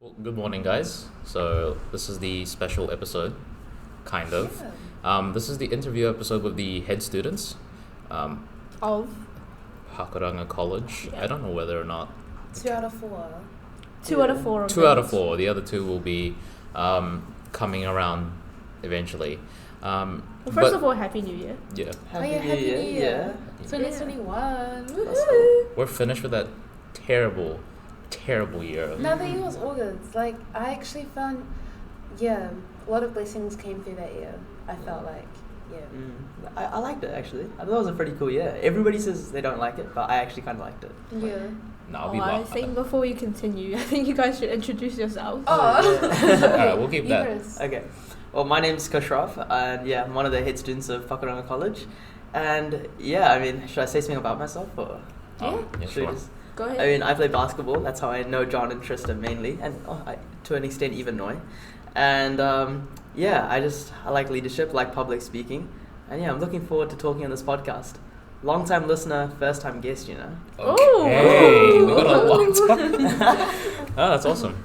Well, good morning, guys. So this is the special episode, kind of. This is the interview episode with the head students, Of Pakuranga College. Yeah. I don't know whether or not 2 out of 4. two out of four. Of two out of those. four. The other two will be coming around eventually. Well, first of all, Happy New Year. Yeah, Happy New Year. Yeah. 2021. Woohoo. Woohoo. we're finished with that terrible year. Now the year was August. Like, I actually found, a lot of blessings came through that year. I felt like, I liked it actually. I thought it was a pretty cool year. Everybody says they don't like it, but I actually kind of liked it. Yeah. No, I think before you continue, I think you guys should introduce yourselves. Oh. Alright, we'll keep that. Yours. Okay. Well, my name's Khusrav, and I'm one of the head students of Pakuranga College. And should I say something about myself or? Yeah, Should we sure. just- Go ahead. I play basketball. That's how I know John and Tristan mainly, and to an extent even Noy. And I like leadership, like public speaking, and I'm looking forward to talking on this podcast. Long-time listener, first-time guest, you know. Okay, we got a long time. Oh, that's awesome.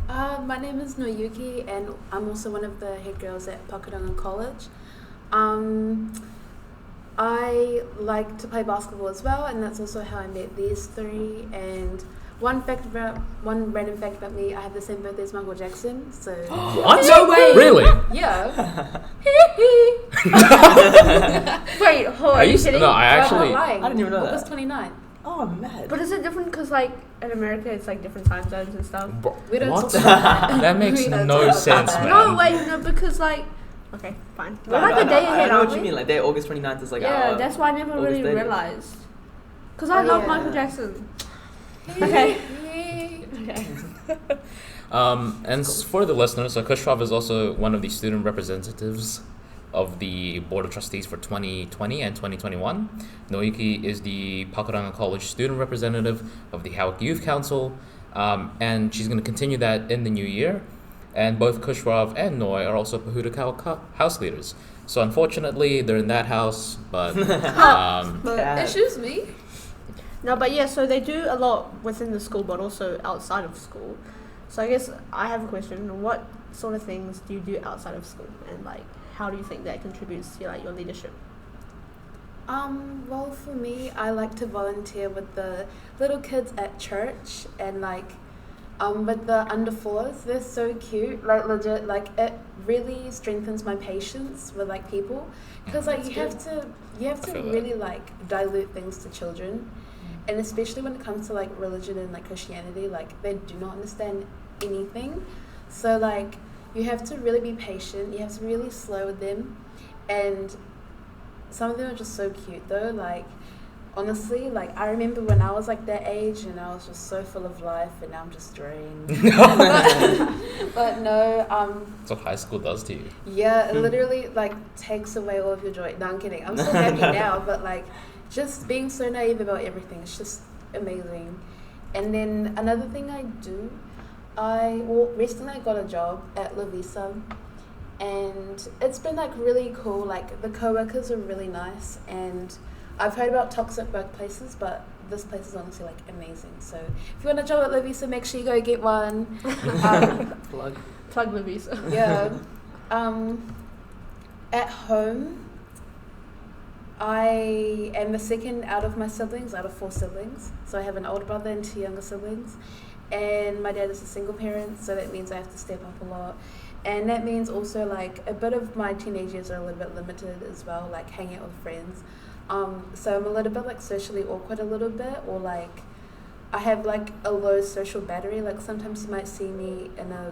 My name is Noyiuki, and I'm also one of the head girls at Pakuranga College. I like to play basketball as well, and that's also how I met these three. And one random fact about me, I have the same birthday as Michael Jackson. So What? No way. Really? Yeah. Wait, hold on. Are Are you you s- kidding? no, I I'm actually- not lying. I didn't even know August that. 29th. Oh, mad. But is it different? Because like in America, it's like different time zones and stuff. Bro, We don't what? talk about that. That makes We don't no talk about sense, that. man. No, wait, no, because like, okay, fine. We're No, like no, a day I ahead, know aren't what you we? mean. Like, August 29th is like Yeah, our that's why I never August really 30th. realized. Because I Oh, love yeah. Michael Jackson. Okay. Okay. For the listeners, so Khusrav is also one of the student representatives of the Board of Trustees for 2020 and 2021. Noyiuki is the Pakuranga College student representative of the Howick Youth Council, and she's going to continue that in the new year. And both Khusrav and Noy are also Pahuta house leaders. So unfortunately, they're in that house, but Yeah. Excuse me. No, but yeah, so they do a lot within the school, but also outside of school. So I guess I have a question. What sort of things do you do outside of school? And like, how do you think that contributes to like your leadership? Well, for me, I like to volunteer with the little kids at church and with the under fours. They're so cute. Like legit, like it really strengthens my patience with like people, because like you have to feel that. really like dilute things to children, and especially when it comes to like religion and like Christianity, like they do not understand anything. So like you have to really be patient. You have to really slow with them, and some of them are just so cute though. Like honestly, like I remember when I was like that age and I was just so full of life, and now I'm just drained. but no, that's what high school does to you. yeah, it literally like takes away all of your joy. No, I'm kidding. I'm so happy now, but like just being so naive about everything, it's just amazing. And then another thing I do, recently I got a job at La Visa, and it's been like really cool. Like the co-workers are really nice, and I've heard about toxic workplaces, but this place is honestly like amazing. So if you want a job at La Visa, make sure you go get one. Plug. Plug the visa. Yeah. At home, I am the second out of my siblings, out of 4 siblings. So I have an older brother and 2 younger siblings. And my dad is a single parent, so that means I have to step up a lot. And that means also like a bit of my teenage years are a little bit limited as well, like hanging out with friends. So I'm a little bit like socially awkward a little bit, or like I have like a low social battery. Like sometimes you might see me in a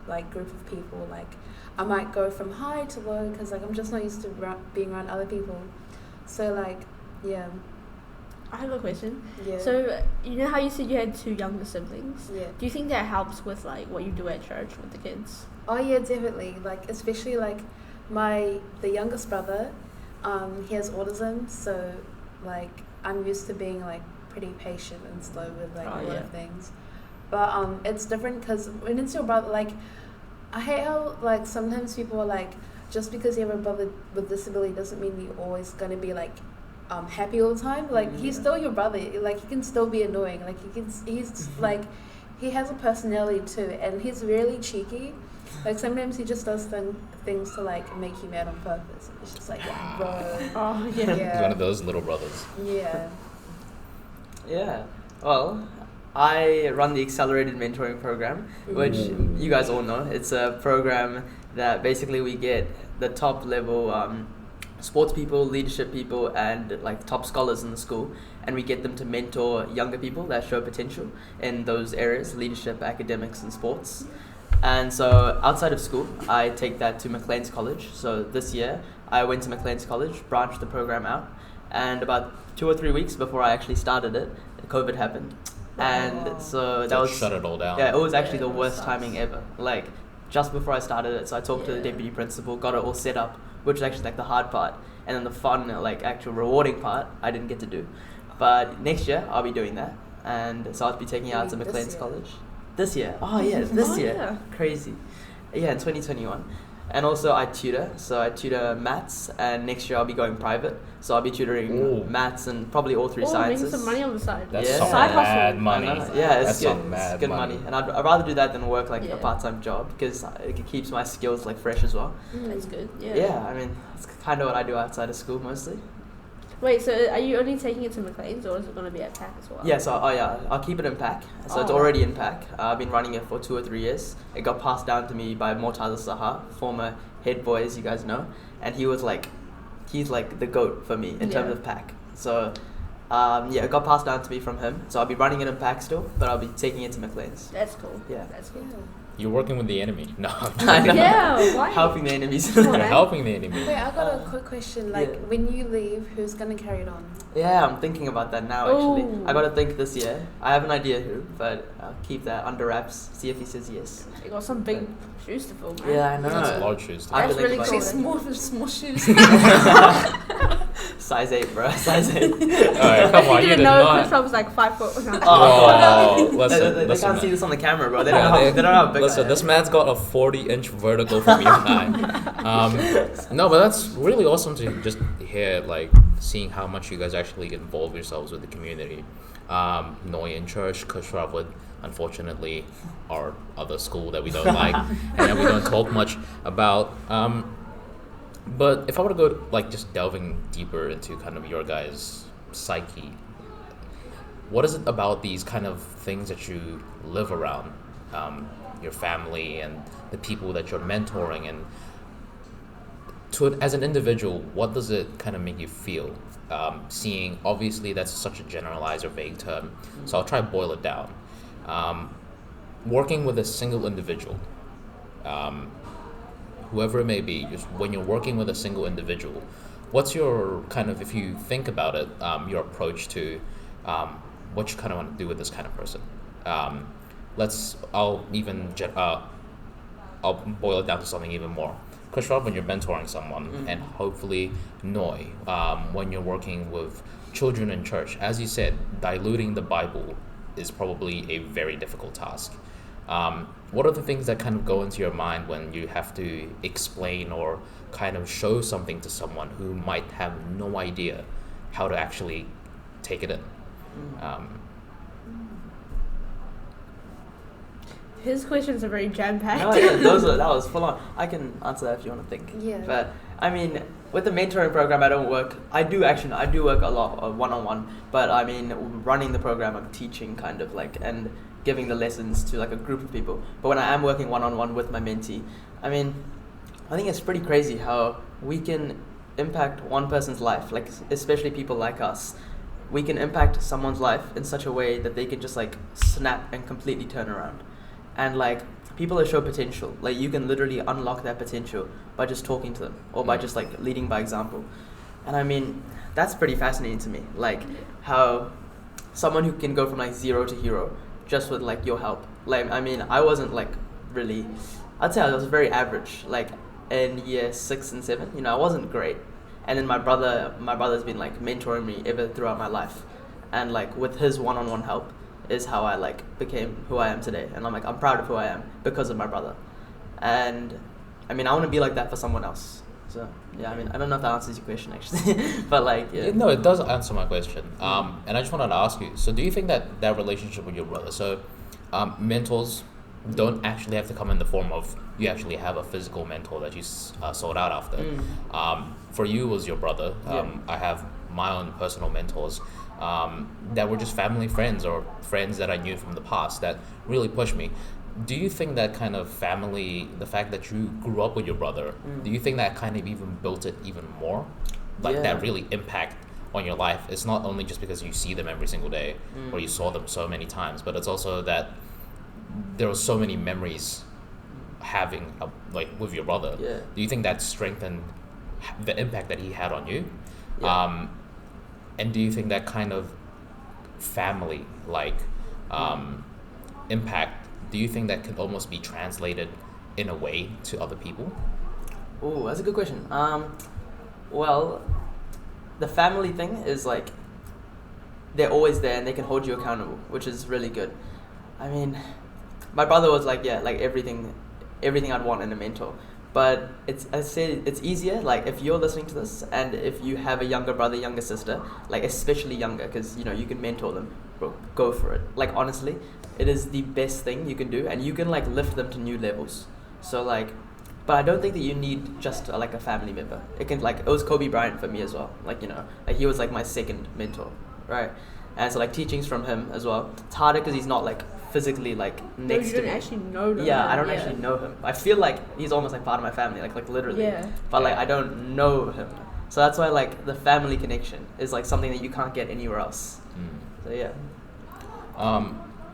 like group of people, like I might go from high to low because like I'm just not used to being around other people. So like yeah. I have a question. Yeah. So you know how you said you had 2 younger siblings? yeah. Do you think that helps with like what you do at church with the kids? Oh yeah, definitely. Like especially like the youngest brother, he has autism, so like I'm used to being like pretty patient and slow with like a lot of things. But it's different because when it's your brother, like I hate how like sometimes people are like, just because you have a brother with disability doesn't mean you're always gonna be like happy all the time. Like he's still your brother. Like he can still be annoying. Like he's like he has a personality too, and he's really cheeky. Like sometimes he just does things to like make you mad on purpose. It's just like, bro. Oh yeah. He's one of those little brothers. Yeah. Yeah. Well, I run the Accelerated Mentoring Program, which you guys all know. It's a program that basically we get the top level sports people, leadership people, and like top scholars in the school, and we get them to mentor younger people that show potential in those areas, leadership, academics, and sports. And so outside of school, I take that to Maclean's College. So this year, I went to Maclean's College, branched the program out, and about 2 or 3 weeks before I actually started it, COVID happened. And so that was... shut it all down. Yeah, it was actually the worst sucks. timing ever. Like, just before I started it, so I talked to the deputy principal, got it all set up, which is actually like the hard part. And then the fun, like actual rewarding part, I didn't get to do. But next year, I'll be doing that. And so I'll be taking it out to This Maclean's year. College. This year. Oh yeah, this Oh, year. yeah. Crazy. Yeah, in 2021. And also I tutor. So I tutor maths, and next year I'll be going private. So I'll be tutoring Ooh. maths and probably all 3 Oh, making sciences. some money on the side. That's Yeah. some Side mad hustle. money. I know. Yeah, it's That's good. some mad It's good money. money. And I'd rather do that than work like Yeah. a part-time job, because it keeps my skills like fresh as well. That's good. Yeah. Yeah, I mean, that's kind of what I do outside of school mostly. Wait, so are you only taking it to Maclean's, or is it going to be at PAC as well? Yeah, so I'll keep it in PAC. So it's Oh. already in PAC. I've been running it for 2 or 3 years. It got passed down to me by Mortaza Saha, former head boy, as you guys know, and he's like the GOAT for me in terms Yeah. of PAC. So it got passed down to me from him. So I'll be running it in PAC still, but I'll be taking it to Maclean's. That's cool. Yeah. That's cool. You're working with the enemy. No, I know. Yeah, why? Helping the enemies. Come on, you're man. helping the enemy. Wait, I got a quick question. Like, yeah. when you leave, who's gonna carry it on? Yeah, I'm thinking about that now actually. Ooh. I gotta think this year. I have an idea who, but I'll keep that under wraps, see if he says yes. You got some big shoes to fill, man. Yeah, I know. That's large shoes. I have to That's think really about cool. it. Small shoes. Size 8, bro. Size 8. Alright, come on, You you didn't did know not. Chris Rob was like 5 foot. Oh, They listen, can't listen, see man. this on the camera, bro. They Yeah, don't know how big I listen, am. this man's got a 40-inch vertical from you and I. No, but that's really awesome to just hear, like, seeing how much you guys actually involve yourselves with the community. Noi in church, Khusrav with, unfortunately, our other school that we don't like and that we don't talk much about. But if I were to go, like, just delving deeper into kind of your guys' psyche, what is it about these kind of things that you live around, your family and the people that you're mentoring, and as an individual, what does it kind of make you feel? Seeing, obviously, that's such a generalized or vague term, so I'll try to boil it down. Working with a single individual, whoever it may be, just when you're working with a single individual, what's your kind of, if you think about it, your approach to what you kind of want to do with this kind of person? I'll boil it down to something even more. Khusrav, when you're mentoring someone, and hopefully Noi, when you're working with children in church, as you said, diluting the Bible is probably a very difficult task. What are the things that kind of go into your mind when you have to explain or kind of show something to someone who might have no idea how to actually take it in? His questions are very jam-packed. No, yeah, that was full on. I can answer that if you want to think. Yeah. But I mean, with the mentoring program, I do work a lot one-on-one. But I mean, running the program, I'm teaching kind of like and giving the lessons to like a group of people. But when I am working one-on-one with my mentee, I mean, I think it's pretty crazy how we can impact one person's life, like especially people like us. We can impact someone's life in such a way that they can just like snap and completely turn around. And like people that show potential, like you can literally unlock that potential by just talking to them or by just like leading by example. And I mean, that's pretty fascinating to me. Like how someone who can go from like 0 to hero just with like your help. Like, I mean, I wasn't like really, I'd say I was very average, like in year 6 and 7, I wasn't great. And then my brother's been like mentoring me ever throughout my life. And like with his one-on-one help is how I like became who I am today. And I'm proud of who I am because of my brother. And I mean, I want to be like that for someone else. So yeah, I mean, I don't know if that answers your question actually, but like, yeah. No, it does answer my question. And I just wanted to ask you, so do you think that relationship with your brother, so mentors don't actually have to come in the form of you actually have a physical mentor that you sold out after. For you, it was your brother. I have my own personal mentors that were just family friends or friends that I knew from the past that really pushed me. Do you think that kind of family, the fact that you grew up with your brother, do you think that kind of even built it even more? Like that really impact on your life? It's not only just because you see them every single day or you saw them so many times, but it's also that there were so many memories having like with your brother. Do you think that strengthened the impact that he had on you? And do you think that kind of family like impact, do you think that can almost be translated in a way to other people? Oh, that's a good question. Well, the family thing is like they're always there and they can hold you accountable, which is really good. I mean, my brother was like everything I'd want in a mentor. But I say it's easier, like if you're listening to this and if you have a younger brother, younger sister, like especially younger, because you can mentor them, bro, go for it. Like honestly, it is the best thing you can do, and you can like lift them to new levels. So like, but I don't think that you need just like a family member. It was Kobe Bryant for me as well. Like he was like my second mentor, right? And so like teachings from him as well. It's harder because he's not like physically like next to me. You don't actually know him. Yeah, I don't actually know him. I feel like he's almost like part of my family, like literally. Yeah. But like I don't know him. So that's why like the family connection is like something that you can't get anywhere else. So yeah.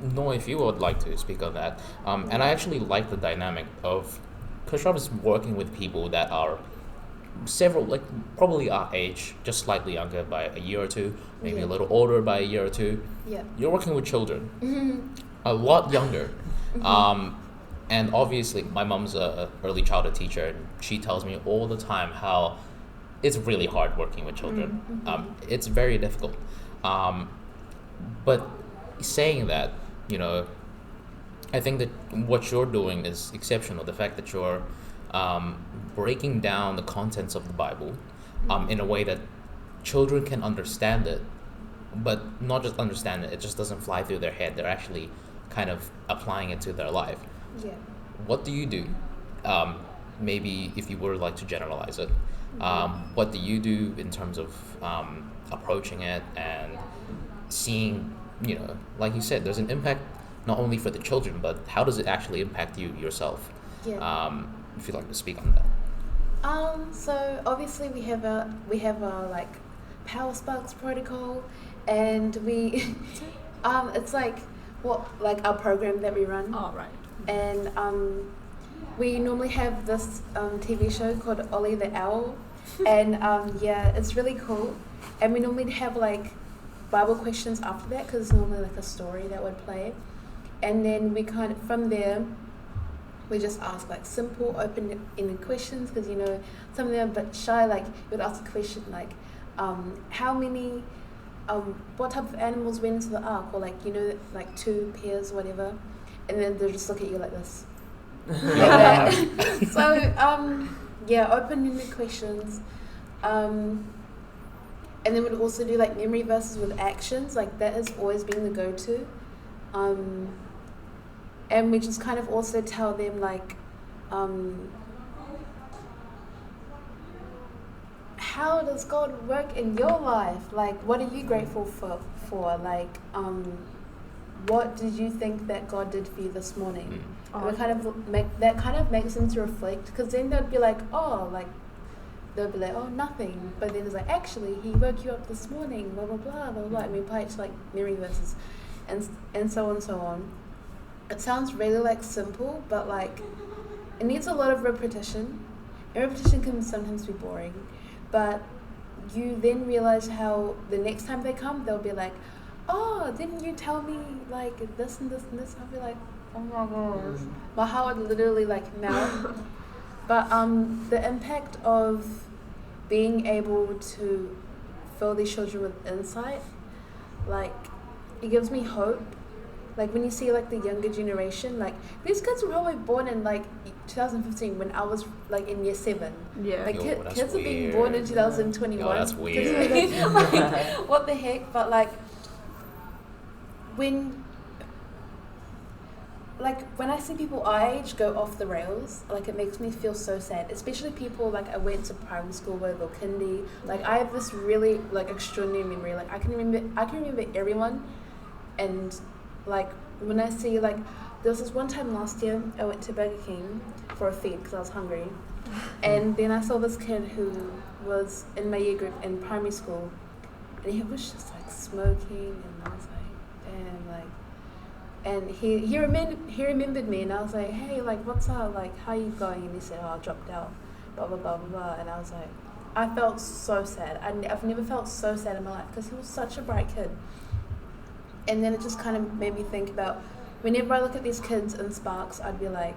No, if you would like to speak on that. And I actually like the dynamic of Khusrav is working with people that are several, like probably our age, just slightly younger by a year or two, maybe a little older by a year or two. Yeah. You're working with children, a lot younger. And obviously my mom's a early childhood teacher, and she tells me all the time how it's really hard working with children. It's very difficult. But saying that, I think that what you're doing is exceptional. The fact that you're breaking down the contents of the Bible in a way that children can understand it, but not just understand it, it just doesn't fly through their head. They're actually kind of applying it to their life. Yeah. What do you do? Maybe if you were like to generalize it, what do you do in terms of approaching it and seeing, like you said, there's an impact not only for the children, but how does it actually impact you yourself? Yeah. If you'd like to speak on that. So obviously we have a like Power Sparks protocol, and we it's like our program that we run. Oh right. And we normally have this TV show called Ollie the Owl, and it's really cool. And we normally have like Bible questions after that, because it's normally like a story that would play. And then we from there, we just ask like simple, open-ended questions, because some of them are a bit shy. Like you would ask a question like, how many, what type of animals went into the ark, or like like 2 pairs, whatever, and then they'll just look at you like this. Like that. So open-ended questions. And then we'd also do like memory verses with actions, like that has always been the go-to. And we just kind of also tell them like, how does God work in your life? Like, what are you grateful for? Like, what did you think that God did for you this morning? And we kind of makes them to reflect, because then they'd be like, oh, nothing. But then it's like, actually, he woke you up this morning, blah, blah, blah, blah, blah. And we apply it to like memory verses and so on and so on. It sounds really like simple, but like it needs a lot of repetition. And repetition can sometimes be boring. But you then realize how the next time they come, they'll be like, oh, didn't you tell me like this and this and this? I'll be like, oh my gosh. My heart would literally like melt. But the impact of being able to fill these children with insight, like it gives me hope. Like when you see like the younger generation, like these kids were probably born in like 2015 when I was like in year 7. Yeah. Like Yo, kids are being born in 2021. Yo, that's weird. Like, what the heck? But like when like when I see people our age go off the rails, like it makes me feel so sad. Especially people like I went to primary school with or kindy. Like I have this really like extraordinary memory. Like I can remember everyone, and like when I see like there was this one time last year I went to Burger King for a feed because I was hungry, and then I saw this kid who was in my year group in primary school, and he was just like smoking, and I was like, damn, like. And he remembered me, and I was like, hey, like, what's up? Like, how you going? And he said, oh, I dropped out, blah, blah, blah, blah, blah. And I was like, I felt so sad. I've never felt so sad in my life because he was such a bright kid. And then it just kind of made me think about, whenever I look at these kids in Sparks, I'd be like,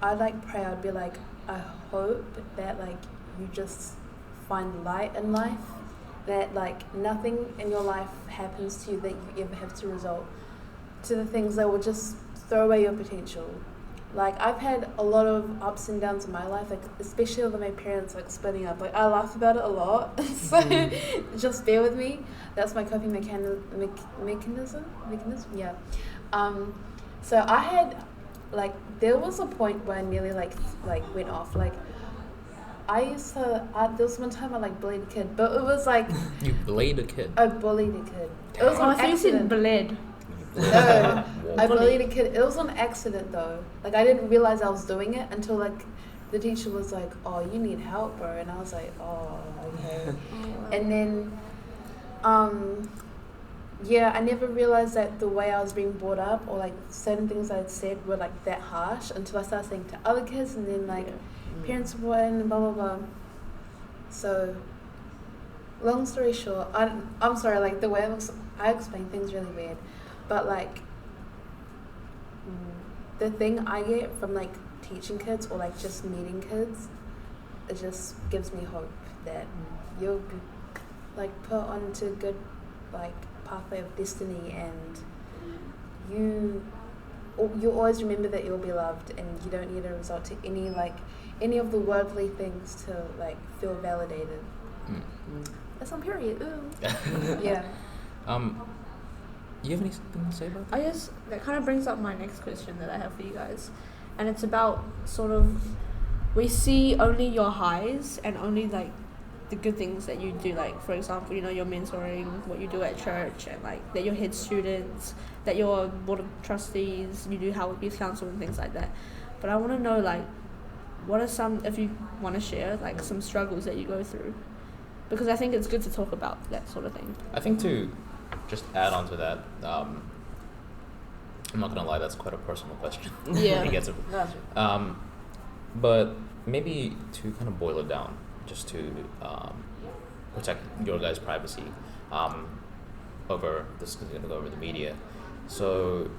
I'd like pray, I'd be like, I hope that, like, you just find light in life, that, like, nothing in your life happens to you that you ever have to resort to the things that will just throw away your potential. Like I've had a lot of ups and downs in my life, like especially with my parents like splitting up. Like I laugh about it a lot, so just bear with me. That's my coping mechanism. Yeah. So I had like there was a point where I nearly like went off. Like I used to. There was one time I like bullied a kid, but it was like You bullied a kid. I bullied a kid. It was I on think you said accident. bled. No, I bullied a kid. It was on accident though. Like I didn't realize I was doing it until like the teacher was like, "Oh, you need help, bro," and I was like, "Oh, okay." And then, yeah, I never realized that the way I was being brought up or like certain things I'd said were like that harsh until I started saying to other kids, and then like parents were in and blah blah blah. So, long story short, I'm sorry. Like the way I explain things really weird. But like the thing I get from like teaching kids or like just meeting kids, it just gives me hope that you'll be like put onto a good like pathway of destiny, and you always remember that you'll be loved, and you don't need to resort to any of the worldly things to like feel validated. That's on period. Ooh. Yeah. You have anything to say about that? I guess that kind of brings up my next question that I have for you guys, and it's about sort of we see only your highs and only like the good things that you do, like for example, you know, your mentoring, what you do at church, and like that you're head students, that you're board of trustees, you do Howard Youth Council and things like that. But I want to know like what are some, if you want to share like some struggles that you go through, because I think it's good to talk about that sort of thing. I think to just add on to that, I'm not gonna lie, that's quite a personal question. Yeah. He gets it. But maybe to kind of boil it down, just to protect your guys' privacy, over this is gonna go over the media. So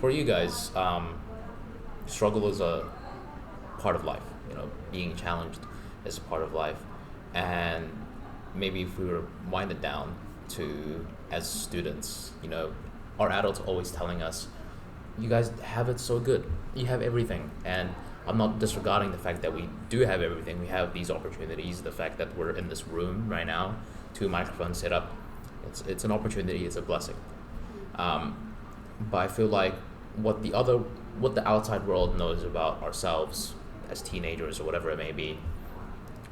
for you guys, struggle is a part of life. You know, being challenged is a part of life, and maybe if we were wind it down to as students, you know, our adults always telling us, you guys have it so good, you have everything. And I'm not disregarding the fact that we do have everything. We have these opportunities, the fact that we're in this room right now, 2 microphones set up, it's an opportunity, it's a blessing. But I feel like what the outside world knows about ourselves as teenagers or whatever it may be,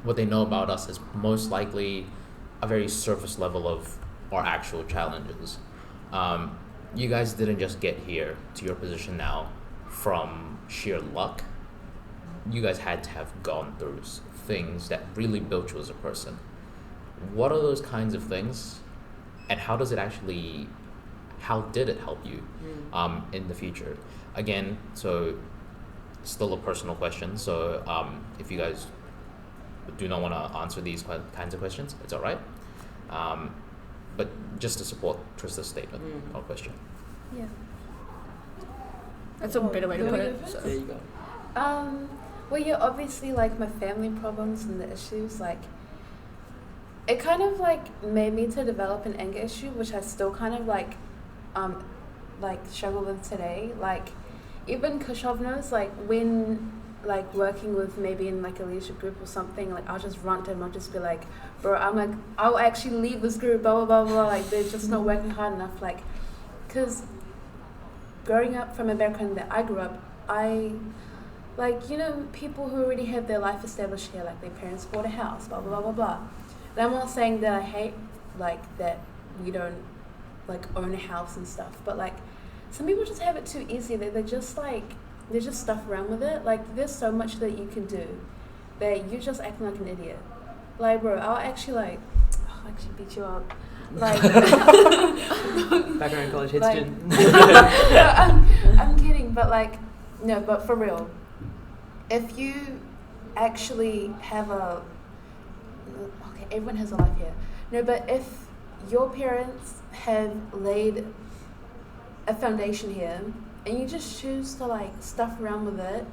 what they know about us is most likely a very surface level of our actual challenges. You guys didn't just get here to your position now from sheer luck. You guys had to have gone through things that really built you as a person. What are those kinds of things, and how did it help you in the future? Again, so still a personal question, so if you guys do not want to answer these kinds of questions, it's all right. But just to support Trista's statement or question. Yeah. That's a better way to put it. So. There you go. Well, yeah, obviously, like, my family problems and the issues, like, it kind of, like, made me to develop an anger issue, which I still kind of, like, struggle with today. Like, even Khusrav knows, like, when, like, working with maybe in, like, a leadership group or something, like, I'll just run to him, I'll just be like, bro, I'm like, I'll actually leave this group, blah, blah, blah, blah, like, they're just not working hard enough, like, because growing up from a background that I grew up, people who already have their life established here, like their parents bought a house, blah, blah, blah, blah, blah. And I'm not saying that I hate, that we don't, own a house and stuff, but, some people just have it too easy. They just stuff around with it. There's so much that you can do that you're just acting like an idiot. Bro, I'll actually beat you up. Pakuranga College Head Student. No, I'm kidding, but no, but for real, if you actually have everyone has a life here. No, but if your parents have laid a foundation here and you just choose to stuff around with it,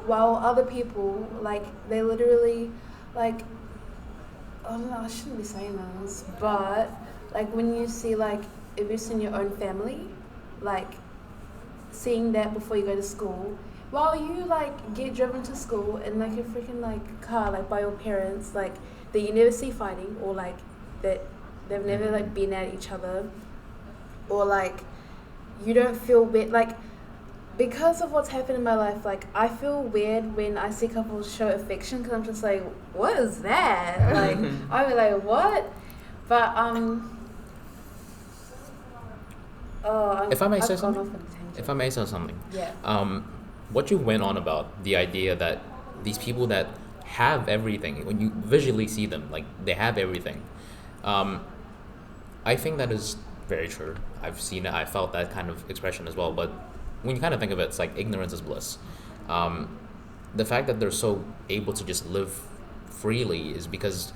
while other people they literally oh no, I shouldn't be saying this, but when you see abuse in your own family, seeing that before you go to school, while you get driven to school in a freaking car by your parents that you never see fighting, or that they've never been at each other, or you don't feel weird because of what's happened in my life. I feel weird when I see couples show affection, because I'm just what is that? I'll be what? But If I may say I've gone something? off on a tangent. If I may say something, Yeah. what you went on about, the idea that these people that have everything, when you visually see them, they have everything, I think that is very true. I've seen it, I felt that kind of expression as well, but when you kind of think of it, it's ignorance is bliss. The fact that they're so able to just live freely is because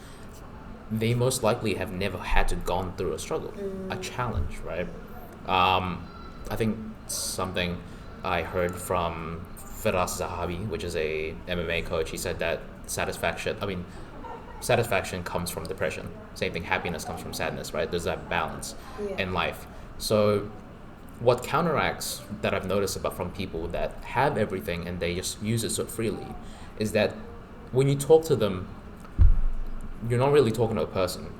they most likely have never had to gone through a struggle, a challenge, right? I think something I heard from Firas Zahabi, which is a MMA coach, he said that satisfaction comes from depression. Same thing, happiness comes from sadness, right? There's that balance in life. So what counteracts that I've noticed about from people that have everything and they just use it so freely is that when you talk to them, you're not really talking to a person.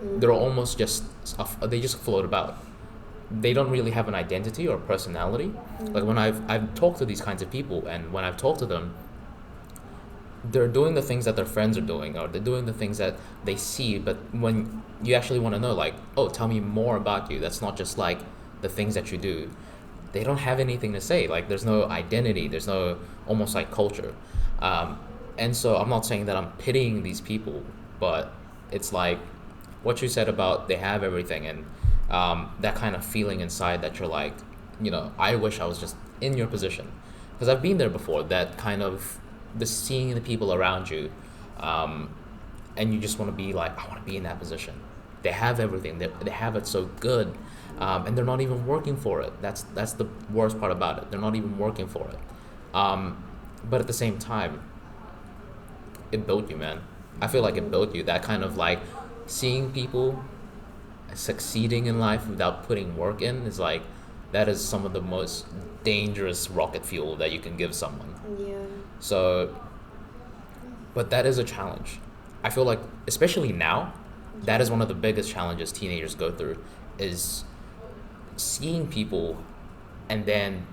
They're almost they just float about. They don't really have an identity or personality. When I've talked to these kinds of people, and when I've talked to them, they're doing the things that their friends are doing, or they're doing the things that they see, but when you actually want to know, tell me more about you, that's not just the things that you do, they don't have anything to say. There's no identity, there's no almost culture. And so I'm not saying that I'm pitying these people, but it's what you said about they have everything, and that kind of feeling inside that you're I wish I was just in your position, because I've been there before, that kind of the seeing the people around you, and you just want to be I want to be in that position. They have everything, they have it so good, and they're not even working for it. That's the worst part about it. They're not even working for it, but at the same time, it built you, man. I feel it built you. That kind of seeing people succeeding in life without putting work in is that is some of the most dangerous rocket fuel that you can give someone. Yeah. So, but that is a challenge. I feel especially now, that is one of the biggest challenges teenagers go through, is seeing people and then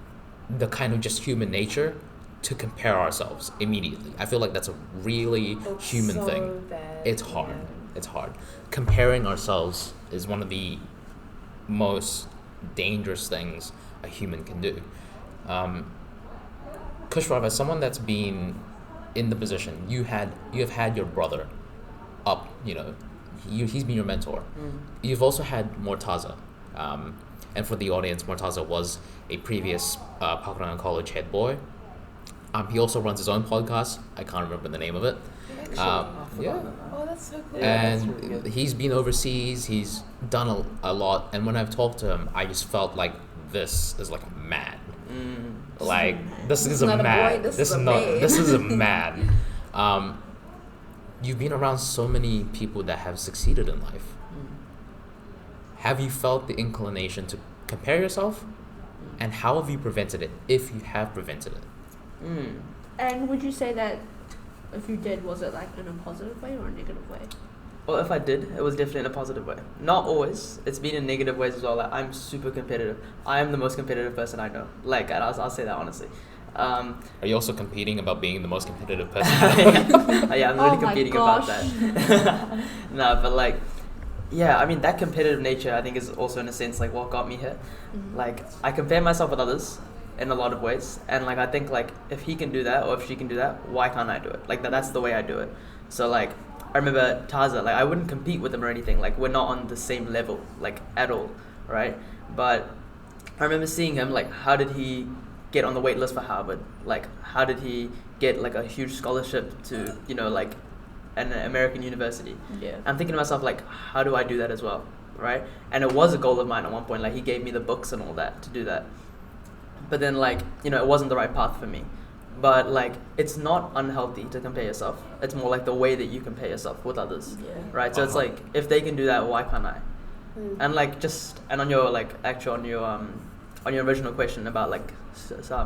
the kind of just human nature to compare ourselves immediately. I feel that's a really human thing. Bad. It's hard. It's hard. Comparing ourselves is one of the most dangerous things a human can do. Khusrav, as someone that's been in the position, you have had your brother up, he's been your mentor. You've also had Mortaza, and for the audience, Mortaza was a previous Pakuranga College head boy. He also runs his own podcast. I can't remember the name of it. Yeah. Oh, that's so cool. And really he's been overseas. He's done a lot. And when I've talked to him, I just felt this is a man. This is a not a man. boy, this is a man. This is a man. You've been around so many people that have succeeded in life. Have you felt the inclination to compare yourself? And how have you prevented it, if you have prevented it? And would you say that if you did, was it in a positive way or a negative way? Well, if I did, it was definitely in a positive way. Not always. It's been in negative ways as well. Like, I'm super competitive. I am the most competitive person I know. Like, and I'll say that honestly. Are you also competing about being the most competitive person? Yeah, I'm really competing about that. No, but like, yeah, I mean, that competitive nature, I think, is also in a sense like what got me here. Like, I compare myself with others in a lot of ways, and like I think like if he can do that or if she can do that, why can't I do it? Like that's the way I do it. So like I remember Taza, like I wouldn't compete with him or anything. Like we're not on the same level, like at all, right? But I remember seeing him, like how did he get on the wait list for Harvard? Like how did he get like a huge scholarship to, you know, like an American university? Yeah. I'm thinking to myself, like, how do I do that as well, right? And it was a goal of mine at one point. Like he gave me the books and all that to do that. But then, like, you know, it wasn't the right path for me. But like, it's not unhealthy to compare yourself. It's more like the way that you compare yourself with others, right? So it's like, if they can do that, why can't I? And like, and on your like, actually on your original question about like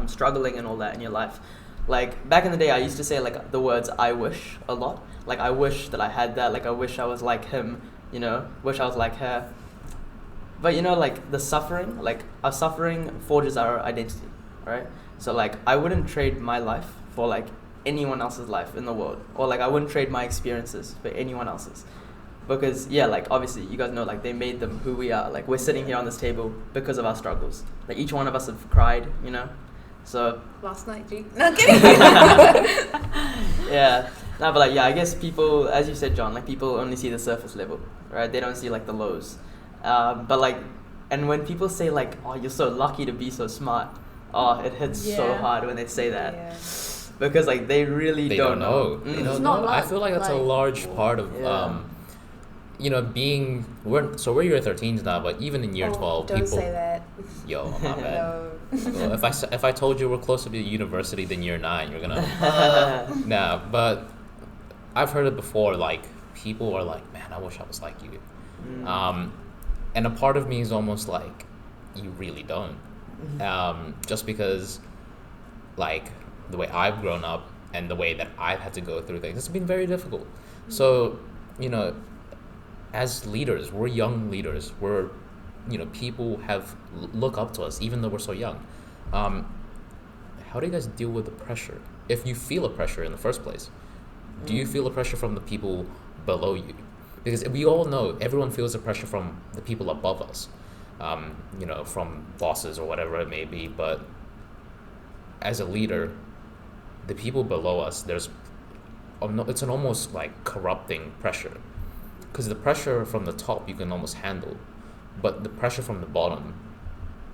struggling and all that in your life, like back in the day, I used to say like the words "I wish" a lot. Like I wish that I had that. Like I wish I was like him. You know, wish I was like her. But you know, like the suffering, like our suffering forges our identity, right? So like I wouldn't trade my life for like anyone else's life in the world, or like I wouldn't trade my experiences for anyone else's, because yeah, like obviously you guys know, like they made them who we are. Like we're sitting here on this table because of our struggles. Like each one of us have cried, you know. So last night, G. No, I'm kidding. Yeah. No, but like yeah, I guess people, as you said, John, like people only see the surface level, right? They don't see like the lows. But like, and when people say like, oh, you're so lucky to be so smart, oh, it hits so hard when they say that. Yeah. Because like they really don't know. They don't know. I feel like that's a large part of you know, we're year 13s now, but even in year 12, don't people say that. Yo, my bad. No. Well, if I told you we're closer to university than year 9, you're gonna nah, but I've heard it before, like people are like, man, I wish I was like you. And a part of me is almost like, you really don't. Just because, like, the way I've grown up and the way that I've had to go through things, it's been very difficult. So, you know, as leaders, we're young leaders. We're, you know, people look up to us, even though we're so young. How do you guys deal with the pressure? If you feel a pressure in the first place, do you feel the pressure from the people below you? Because we all know everyone feels the pressure from the people above us, you know, from bosses or whatever it may be. But as a leader, the people below us, it's an almost like corrupting pressure. Because the pressure from the top you can almost handle, but the pressure from the bottom,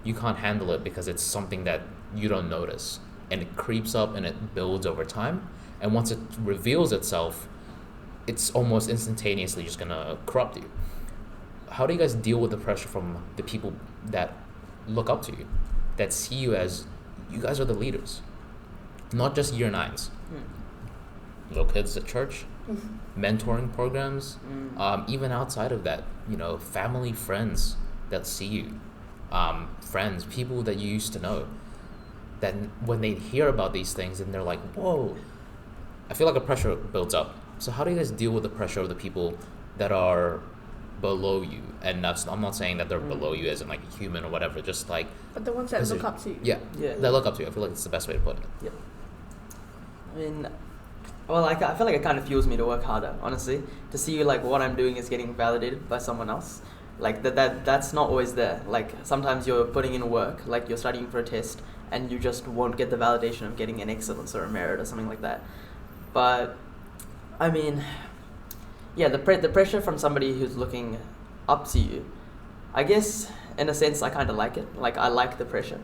you can't handle it because it's something that you don't notice. And it creeps up and it builds over time. And once it reveals itself, it's almost instantaneously just gonna corrupt you. How do you guys deal with the pressure from the people that look up to you, that see you as, you guys are the leaders, not just year 9s, little kids at church, mentoring programs, even outside of that, you know, family, friends that see you, friends, people that you used to know, that when they hear about these things and they're like, whoa, I feel like a pressure builds up. So how do you guys deal with the pressure of the people that are below you? And I'm not saying that they're below you as in like a human or whatever, just like, but the ones that look up to you. Yeah. They look up to you. I feel like it's the best way to put it. Yep. I mean, well, I feel like it kind of fuels me to work harder, honestly, to see like what I'm doing is getting validated by someone else. Like that's not always there. Like sometimes you're putting in work, like you're studying for a test, and you just won't get the validation of getting an excellence or a merit or something like that. But I mean, yeah, the pressure from somebody who's looking up to you, I guess in a sense I kind of like it. Like I like the pressure,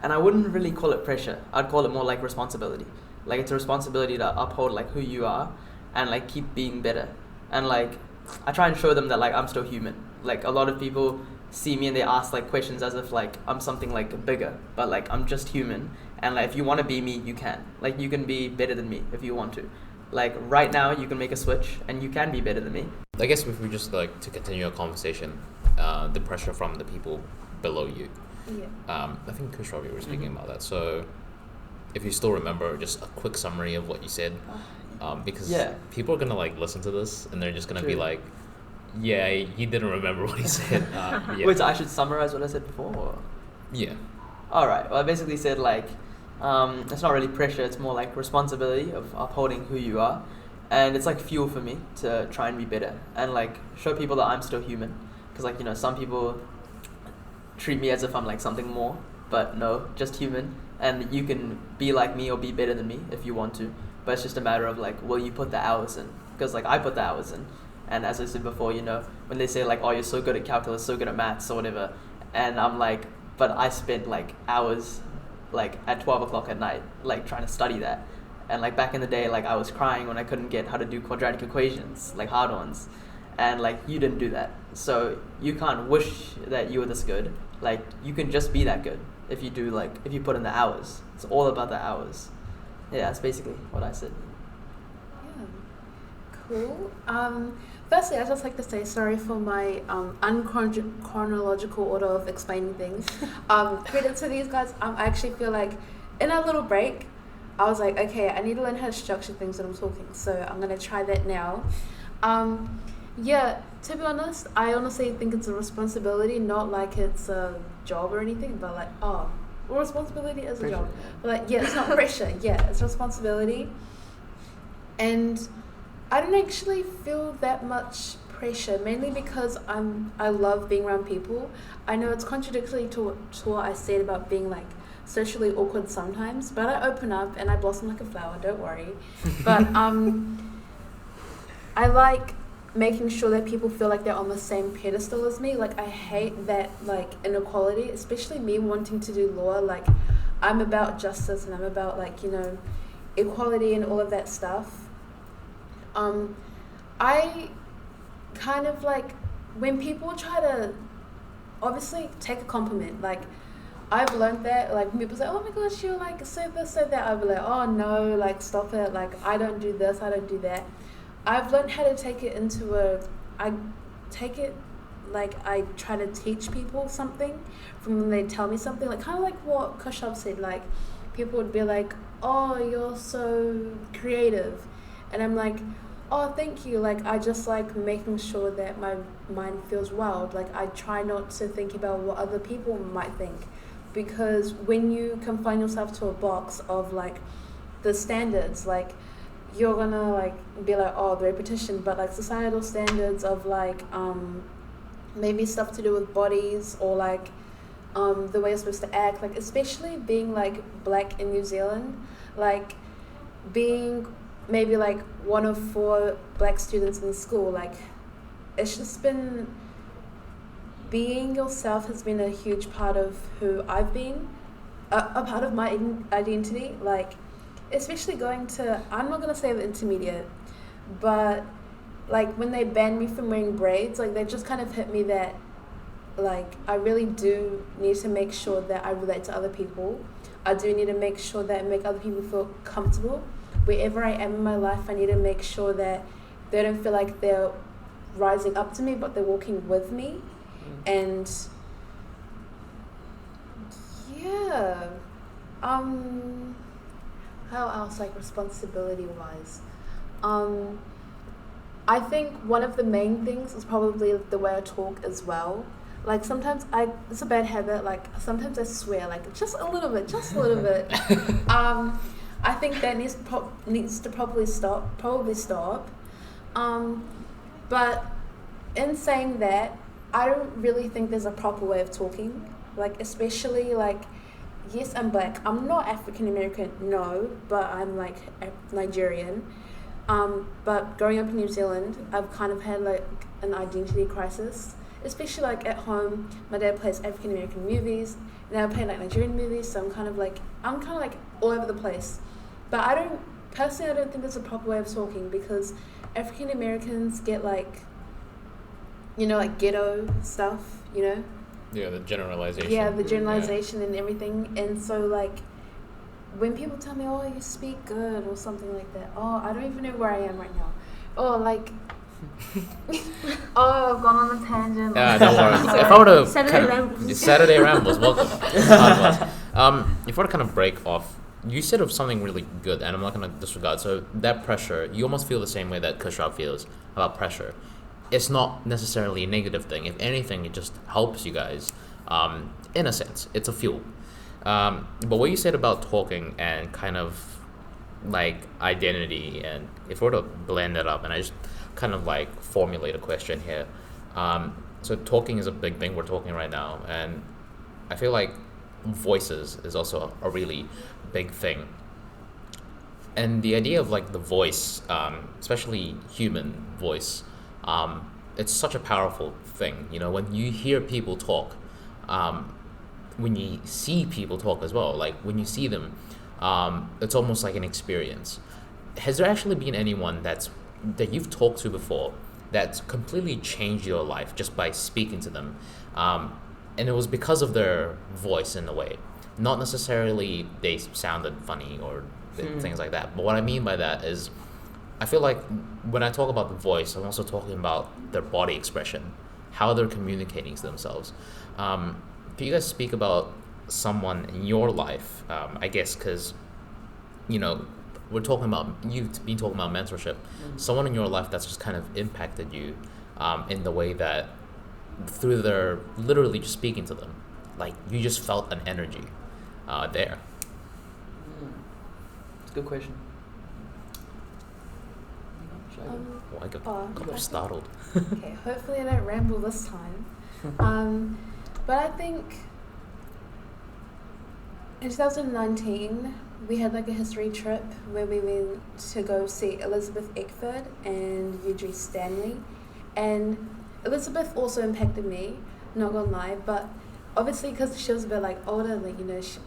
and I wouldn't really call it pressure. I'd call it more like responsibility. Like it's a responsibility to uphold like who you are, and like keep being better. And like I try and show them that like I'm still human. Like a lot of people see me and they ask like questions as if like I'm something like bigger, but like I'm just human. And like if you want to be me, you can. Like you can be better than me if you want to. Like right now you can make a switch and you can be better than me. I guess if we just like to continue our conversation, the pressure from the people below you. Yeah. I think Khusrav, you were speaking about that. So if you still remember, just a quick summary of what you said. because Yeah. people are gonna like listen to this and they're just gonna be True. like, yeah, he didn't remember what he said. Yeah. Wait, so I should summarize what I said before? Or? Yeah. All right. Well, I basically said like, it's not really pressure. It's more like responsibility of upholding who you are, and it's like fuel for me to try and be better and like show people that I'm still human. Because like some people treat me as if I'm like something more, but no, just human. And you can be like me or be better than me if you want to. But it's just a matter of like, will you put the hours in? Because like I put the hours in. And as I said before, when they say like, oh, you're so good at calculus, so good at maths or whatever, and I'm like, but I spent like hours like at 12 o'clock at night like trying to study that. And like back in the day, like I was crying when I couldn't get how to do quadratic equations, like hard ones. And like you didn't do that. So you can't wish that you were this good. Like you can just be that good if you put in the hours. It's all about the hours. Yeah, that's basically what I said. Yeah. Cool. Firstly, I'd just like to say sorry for my unchronological order of explaining things. Credit to these guys. I actually feel like in our little break, I was like, okay, I need to learn how to structure things when I'm talking. So I'm going to try that now. Yeah, to be honest, I honestly think it's a responsibility, not like it's a job or anything, but like, responsibility is a job. But like, yeah, it's not pressure. Yeah, it's responsibility. And I don't actually feel that much pressure, mainly because I love being around people. I know it's contradictory to what I said about being like socially awkward sometimes, but I open up and I blossom like a flower, don't worry. But I like making sure that people feel like they're on the same pedestal as me. Like I hate that like inequality, especially me wanting to do law. Like I'm about justice and I'm about like equality and all of that stuff. I kind of like when people try to obviously take a compliment, like I've learned that like when people say, oh my gosh, you're like so this, so that, I'll be like, oh no, like stop it, like I don't do this, I don't do that. I've learned how to take it I try to teach people something from when they tell me something, like kind of like what Khusrav said, like people would be like, oh, you're so creative. And I'm like, oh, thank you. Like, I just like making sure that my mind feels wild. Like, I try not to think about what other people might think. Because when you confine yourself to a box of like the standards, like you're gonna like be like, oh, the repetition, but like societal standards of like maybe stuff to do with bodies or like the way you're supposed to act, like especially being like black in New Zealand, like being maybe like one of 4 black students in school, like it's just been, being yourself has been a huge part of who I've been, a part of my identity, like especially going to, I'm not going to say the intermediate, but like when they banned me from wearing braids, like they just kind of hit me that like I really do need to make sure that I relate to other people. I do need to make sure that I make other people feel comfortable. Wherever I am in my life, I need to make sure that they don't feel like they're rising up to me, but they're walking with me. And yeah, how else, like responsibility wise? I think one of the main things is probably the way I talk as well. Like sometimes it's a bad habit, like sometimes I swear, like just a little bit. I think that needs to probably stop. But in saying that, I don't really think there's a proper way of talking. Like especially like, yes, I'm black. I'm not African American, no, but I'm like Nigerian. But growing up in New Zealand, I've kind of had like an identity crisis. Especially like at home, my dad plays African American movies, and I play like Nigerian movies. So I'm kind of like all over the place. But I don't think there's a proper way of talking, because African Americans get like, like ghetto stuff, Yeah, the generalization. Yeah, the generalization and everything. And so like, when people tell me, oh, you speak good or something like that, oh, I don't even know where I am right now. Oh, like, oh, I've gone on a tangent. Yeah, don't worry. If I were to Saturday Rambles. Saturday Rambles, welcome. If I were to kind of break off you said of something really good, and I'm not going to disregard. So that pressure, you almost feel the same way that Khusrav feels about pressure. It's not necessarily a negative thing. If anything, it just helps you guys. In a sense, it's a fuel. But what you said about talking and kind of like identity, and if we were to blend it up, and I just kind of like formulate a question here. So talking is a big thing we're talking right now, and I feel like voices is also a really big thing. And the idea of like the voice, especially human voice, it's such a powerful thing. You know, when you hear people talk, when you see people talk as well, like when you see them, it's almost like an experience. Has there actually been anyone that you've talked to before that's completely changed your life just by speaking to them? And it was because of their voice in a way. Not necessarily they sounded funny or things like that. But what I mean by that is, I feel like when I talk about the voice, I'm also talking about their body expression, how they're communicating to themselves. Can you guys speak about someone in your life? I guess because, you know, you've been talking about mentorship. Someone in your life that's just kind of impacted you in the way that through their literally just speaking to them, like you just felt an energy there. It's a good question. I got startled. Okay, hopefully I don't ramble this time. But I think in 2019 we had like a history trip where we went to go see Elizabeth Eckford and Eugene Stanley, and Elizabeth also impacted me, not gonna lie, but obviously because she was a bit like older, like, you know, she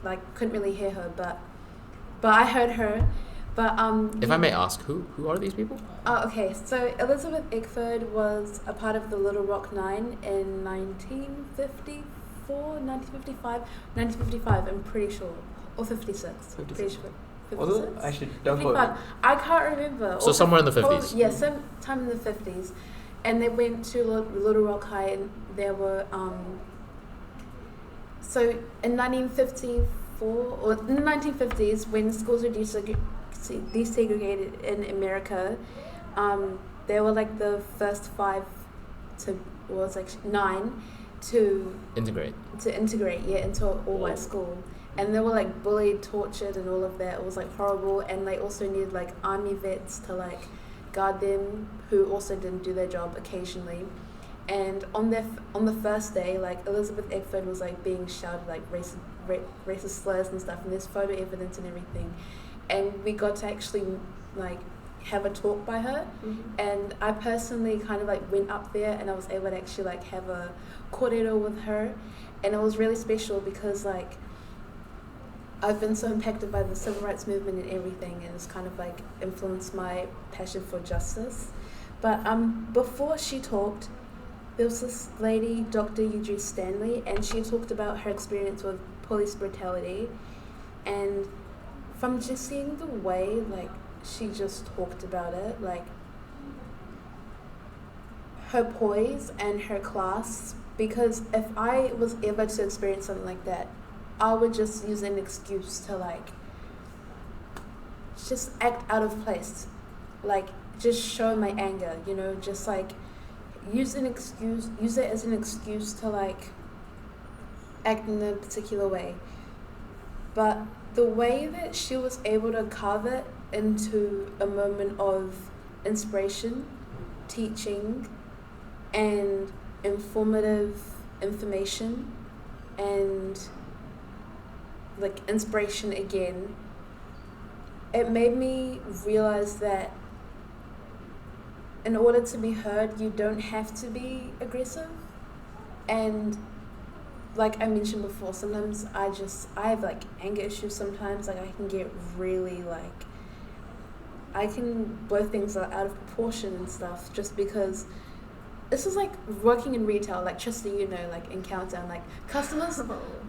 like couldn't really hear her, but I heard her. But if I may ask, who are these people? Okay, so Elizabeth Eckford was a part of the Little Rock Nine in 1955, I'm pretty sure, or 56. Pretty sure. 56? Actually, don't quote me. I can't remember. So somewhere in the 50s. Yeah, sometime in the 50s. And they went to Little Rock High, and there were so in 1954 or in the 1950s, when schools were desegregated in America, they were like the first 9 to integrate into an all-white school. And they were like bullied, tortured, and all of that. It was like horrible, and they also needed like army vets to like guard them, who also didn't do their job occasionally. And on the first day, like Elizabeth Eckford was like being shouted like racist slurs and stuff, and there's photo evidence and everything. And we got to actually like have a talk by her, and I personally kind of like went up there, and I was able to actually like have a cordial with her, and it was really special because like I've been so impacted by the civil rights movement and everything, and it's kind of like influenced my passion for justice. But before she talked, there was this lady, Dr. Eugene Stanley, and she talked about her experience with police brutality, and from just seeing the way like she just talked about it, like her poise and her class, because if I was ever to experience something like that, I would just use an excuse to like just act out of place, like just show my anger, you know, just like use it as an excuse to like act in a particular way. But the way that she was able to carve it into a moment of inspiration, teaching, and informative information, and like inspiration again, it made me realize that in order to be heard, you don't have to be aggressive. And like I mentioned before, sometimes I have like anger issues sometimes. Like I can get really like, I can blow things out of proportion and stuff, just because this is like working in retail, like Trista, you know, like in Countdown, like customers,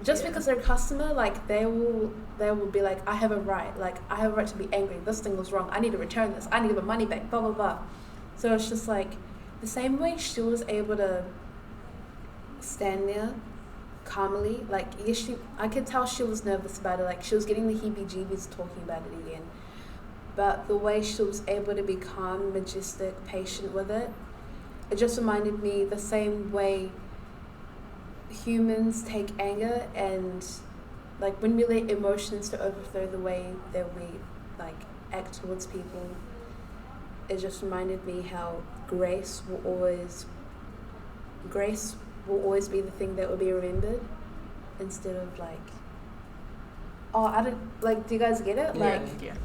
just because they're a customer, like they will be like, I have a right to be angry, this thing was wrong, I need to return this, I need my money back, blah blah blah. So it's just like the same way she was able to stand there calmly. Like, yes, I could tell she was nervous about it. Like, she was getting the heebie-jeebies talking about it again. But the way she was able to be calm, majestic, patient with it, it just reminded me the same way humans take anger and, like, when we let emotions to overthrow the way that we, like, act towards people, it just reminded me how grace will always be the thing that will be remembered, instead of like, oh, I don't, like, do you guys get it? Like, Yeah.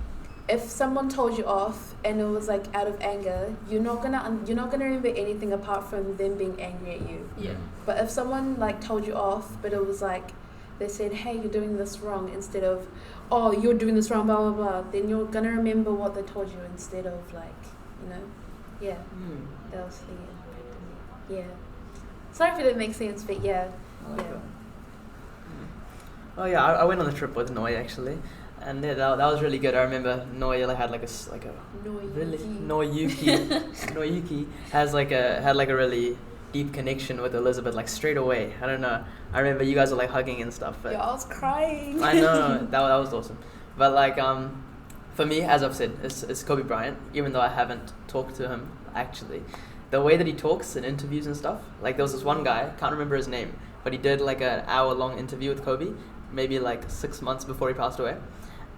if someone told you off and it was like out of anger, you're not gonna remember anything apart from them being angry at you. Yeah. But if someone like told you off, but it was like they said, hey, you're doing this wrong, instead of, oh, you're doing this wrong, blah blah blah, then you're gonna remember what they told you instead of, like, you know, yeah. That was the thing that impacted me. Yeah. Sorry if it didn't make sense, but yeah. I like Yeah. that. Oh yeah, I went on the trip with Noi actually, and yeah, that was really good. I remember Noi had like a really Noyiuki had like a really deep connection with Elizabeth, like straight away. I don't know. I remember you guys were like hugging and stuff. But Yeah, I was crying. I know that was awesome. But like for me, as I've said, it's Kobe Bryant. Even though I haven't talked to him actually, the way that he talks in interviews and stuff. Like there was this one guy, can't remember his name, but he did like an hour-long interview with Kobe, maybe like 6 months before he passed away.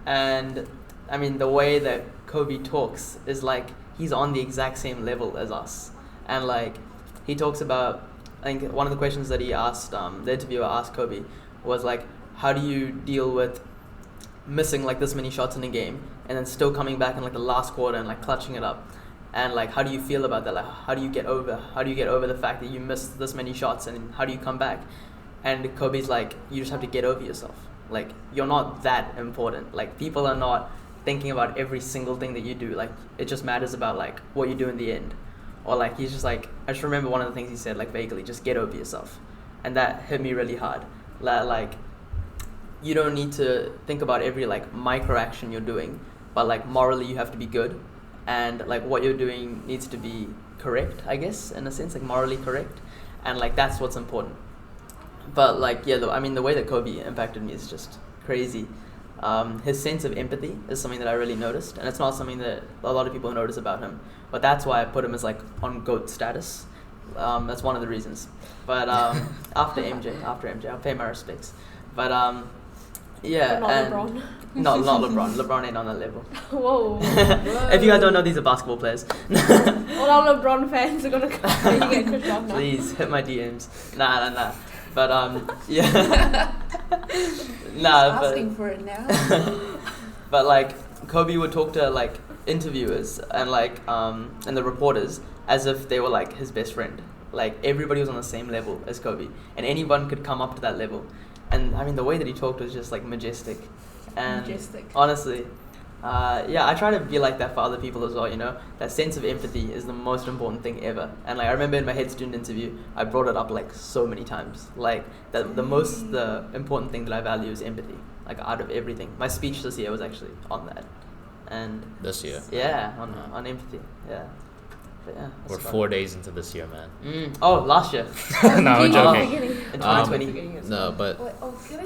And I mean, the way that Kobe talks is like he's on the exact same level as us. And like he talks about, I think one of the questions that he asked, the interviewer asked Kobe was like, how do you deal with missing like this many shots in a game and then still coming back in like the last quarter and like clutching it up? And like, how do you feel about that? Like, how do you get over the fact that you missed this many shots, and how do you come back? And Kobe's like, you just have to get over yourself. Like, you're not that important. Like, people are not thinking about every single thing that you do. Like, it just matters about like what you do in the end. Or like, he's just like, I just remember one of the things he said, like vaguely, just get over yourself. And that hit me really hard. Like, you don't need to think about every like micro action you're doing, but like morally you have to be good. And like what you're doing needs to be correct, I guess, in a sense, like morally correct. And like that's what's important. But like, yeah, I mean, the way that Kobe impacted me is just crazy. His sense of empathy is something that I really noticed, and it's not something that a lot of people notice about him. But that's why I put him as like on GOAT status. That's one of the reasons. But after MJ, I'll pay my respects. But yeah, But not and LeBron. not LeBron. LeBron ain't on that level. Whoa. If you guys don't know, these are basketball players. All our LeBron fans are gonna come and you get Chris Rock now. Please hit my DMs. Nah. But yeah. Nah, asking for it now. but like Kobe would talk to like interviewers and like and the reporters as if they were like his best friend. Like everybody was on the same level as Kobe, and anyone could come up to that level. And I mean, the way that he talked was just like majestic. And honestly, yeah, I try to be like that for other people as well, you know. That sense of empathy is the most important thing ever. And like I remember in my head student interview, I brought it up like so many times. Like the important thing that I value is empathy. Like out of everything. My speech this year was actually on that. And This year. yeah, on empathy. Yeah. But yeah. We're 4 days into this year, man. Oh, last year. No, I'm joking. In 2020. No, but Wait, can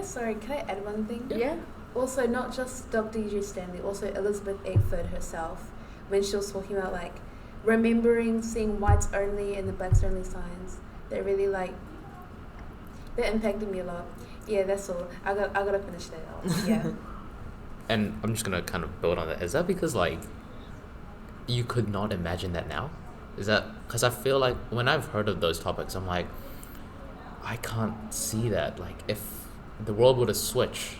I add one thing? Yeah. Also, not just Dr. E.J. Stanley, also Elizabeth Eckford herself, when she was talking about like remembering seeing whites only and the blacks only signs, that really like that impacted me a lot. Yeah, that's all. I gotta finish that out. Yeah. and I'm just gonna kind of build on that. Is that because like you could not imagine that now? Is that because I feel like when I've heard of those topics, I'm like, I can't see that. Like if the world would have switched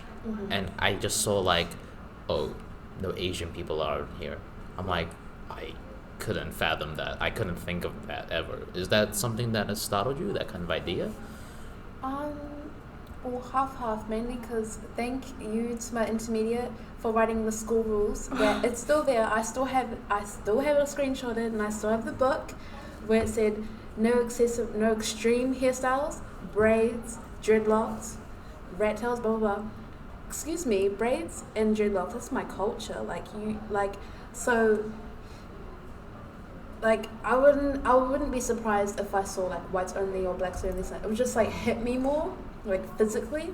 and I just saw like, oh, no Asian people are here, I'm like, I couldn't fathom that. I couldn't think of that ever. Is that something that has startled you, that kind of idea? Well, half, mainly because thank you to my intermediate for writing the school rules. Yeah, it's still there. I still have it screenshotted, and I still have the book where it said no extreme hairstyles, braids, dreadlocks, rat tails, blah blah blah. Excuse me, braids and dreadlocks. That's my culture. I wouldn't be surprised if I saw like whites only or blacks only sign. It would just like hit me more like physically.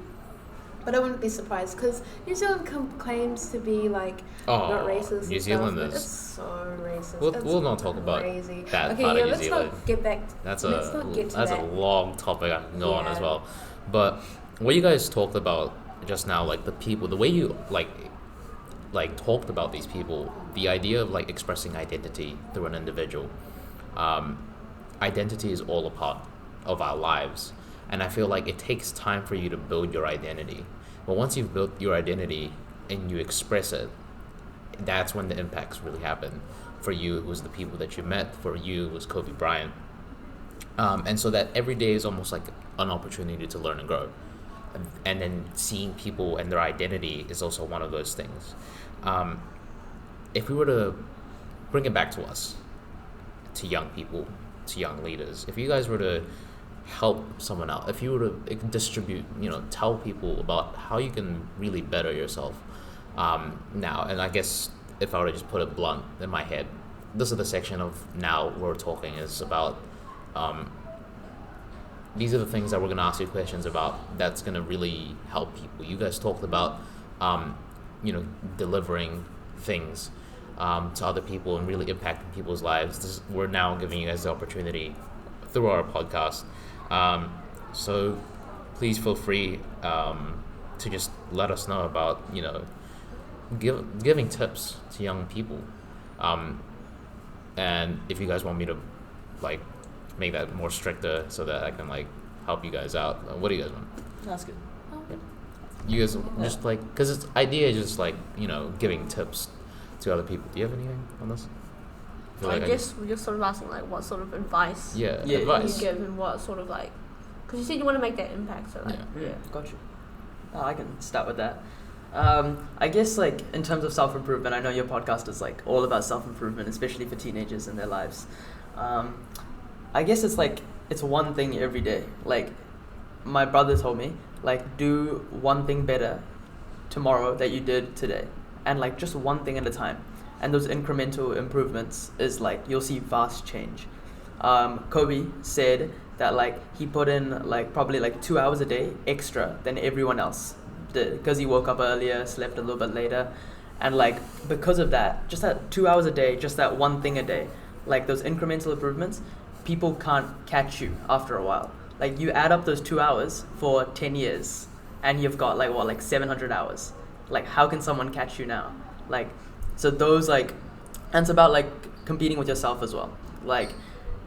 But I wouldn't be surprised because New Zealand claims to be like not racist. New Zealand stuff, is. It's so racist. We'll not talk about crazy. that okay, part yeah, of New let's Zealand. not get back. That's let's not get to a that. long topic I can go on as Yeah. well. But what you guys talked about just now, like the people, the way you like talked about these people, the idea of like expressing identity through an individual. Identity is all a part of our lives, and I feel like it takes time for you to build your identity. But once you've built your identity and you express it, that's when the impacts really happen. For you, it was the people that you met. For you, it was Kobe Bryant. And so that every day is almost like an opportunity to learn and grow. And then seeing people and their identity is also one of those things. If we were to bring it back to us, to young people, to young leaders, if you guys were to help someone out, if you were to distribute, tell people about how you can really better yourself now, and I guess if I were to just put it blunt in my head, this is the section of now we're talking is about these are the things that we're going to ask you questions about that's going to really help people. You guys talked about delivering things to other people and really impacting people's lives. We're now giving you guys the opportunity through our podcast. So please feel free to just let us know about, giving tips to young people. And if you guys want me to make that more stricter so that I can help you guys out, what do you guys want? That's good. You guys just because it's idea is just giving tips to other people. Do you have anything on this? I guess we're just sort of asking what sort of advice advice you give and what sort of because you said you want to make that impact, so Got you. I can start with that. I guess in terms of self-improvement, I know your podcast is all about self-improvement, especially for teenagers in their lives. I guess it's one thing every day. My brother told me, do one thing better tomorrow that you did today, and just one thing at a time. And those incremental improvements is you'll see vast change. Kobe said that he put in probably 2 hours a day extra than everyone else did because he woke up earlier, slept a little bit later, and because of that, just that 2 hours a day, just that one thing a day, those incremental improvements, people can't catch you after a while. You add up those 2 hours for 10 years and you've got 700 hours. How can someone catch you now? So those and it's about competing with yourself as well.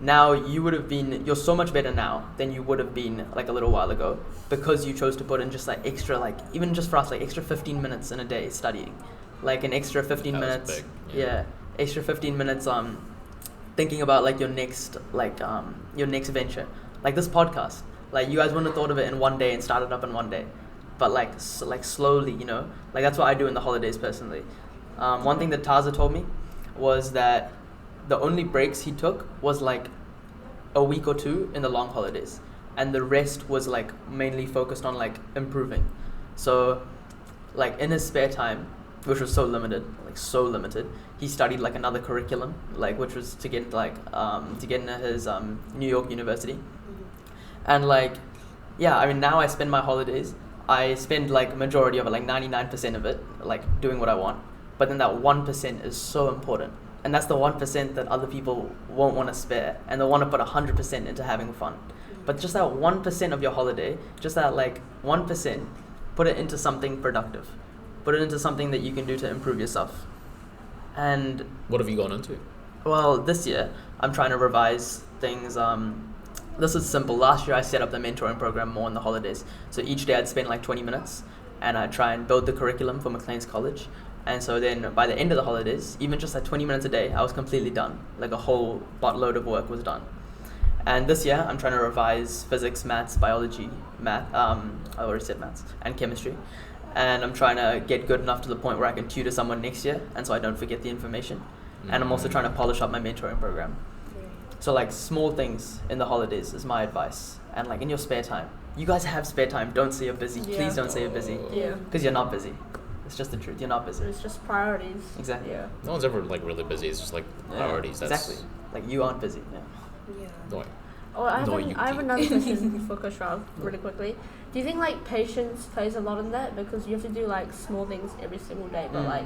Now you're so much better now than you would have been a little while ago because you chose to put in just extra even just for us extra 15 minutes in a day studying, an extra 15 that minutes. was big, Extra 15 minutes thinking about your next venture, this podcast. You guys wouldn't have thought of it in one day and started up in one day, but slowly, that's what I do in the holidays personally. One thing that Taza told me was that the only breaks he took was a week or two in the long holidays, and the rest was mainly focused on improving. So in his spare time, which was so limited, he studied another curriculum, which was to get into his New York University. And now I spend my holidays, I spend majority of it, 99% of it, doing what I want. But then that 1% is so important. And that's the 1% that other people won't want to spare. And they want to put 100% into having fun. But just that 1% of your holiday, just that 1%, put it into something productive. Put it into something that you can do to improve yourself. And what have you gone into? Well, this year, I'm trying to revise things. This is simple. Last year, I set up the mentoring program more in the holidays. So each day, I'd spend 20 minutes. And I'd try and build the curriculum for McLean's College. And so then by the end of the holidays, even just 20 minutes a day, I was completely done. A whole buttload of work was done. And this year, I'm trying to revise physics, maths, biology, I already said maths, and chemistry. And I'm trying to get good enough to the point where I can tutor someone next year, and so I don't forget the information. Mm-hmm. And I'm also trying to polish up my mentoring program. So small things in the holidays is my advice. And in your spare time. You guys have spare time. Don't say you're busy. Yeah. Please don't say you're busy. Yeah. Because you're not busy. It's just the truth. You're not busy. It's just priorities. Exactly. Yeah. No one's ever really busy. It's just priorities. Exactly. You aren't busy. Yeah. No. Oh, I have Noyiuki. another question for Khusrav, really quickly. Do you think like patience plays a lot in that, because you have to do like small things every single day, but like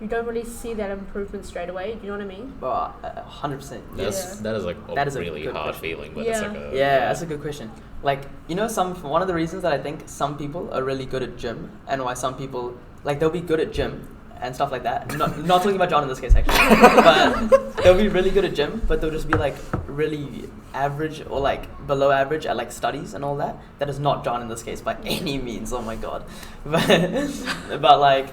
you don't really see that improvement straight away? Do you know what I mean? Well, 100%. That is like That a is a really good hard question. feeling, but Yeah. it's like a Yeah, that's a good question. Like, you know, one of the reasons that I think some people are really good at gym, and why some people, like, they'll be good at gym and stuff like that. Not talking about John in this case, actually. But they'll be really good at gym, but they'll just be, like, really average or, like, below average at, like, studies and all that. That is not John in this case by any means. Oh, my God. But like,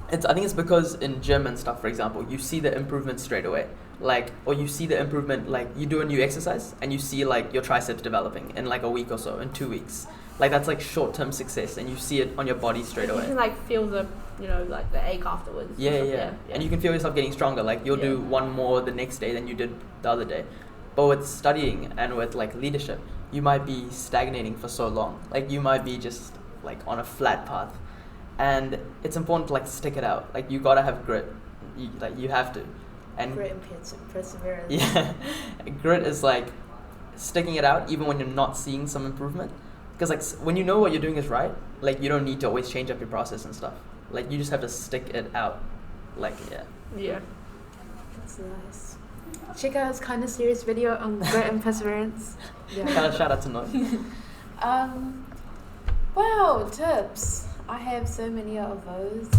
I think it's because in gym and stuff, for example, you see the improvement straight away. Like, or you see the improvement, like, you do a new exercise and you see, like, your triceps developing in, like, a week or so, in 2 weeks. Like, that's, like, short-term success, and you see it on your body straight You away. can like feel the, you know, like the ache afterwards. Yeah. And you can feel yourself getting stronger. Like, you'll do one more the next day than you did the other day. But with studying and with, like, leadership, you might be stagnating for so long. Like, you might be just, like, on a flat path. And it's important to, like, stick it out. Like, you gotta have grit. You have to. And Great and perseverance. yeah, grit is like sticking it out even when you're not seeing some improvement. Because like when you know what you're doing is right, like you don't need to always change up your process and stuff. Like you just have to stick it out. Like Yeah. That's nice. Check out his kind of serious video on grit and perseverance. Yeah. Shout out to Noy. Wow, tips. I have so many of those.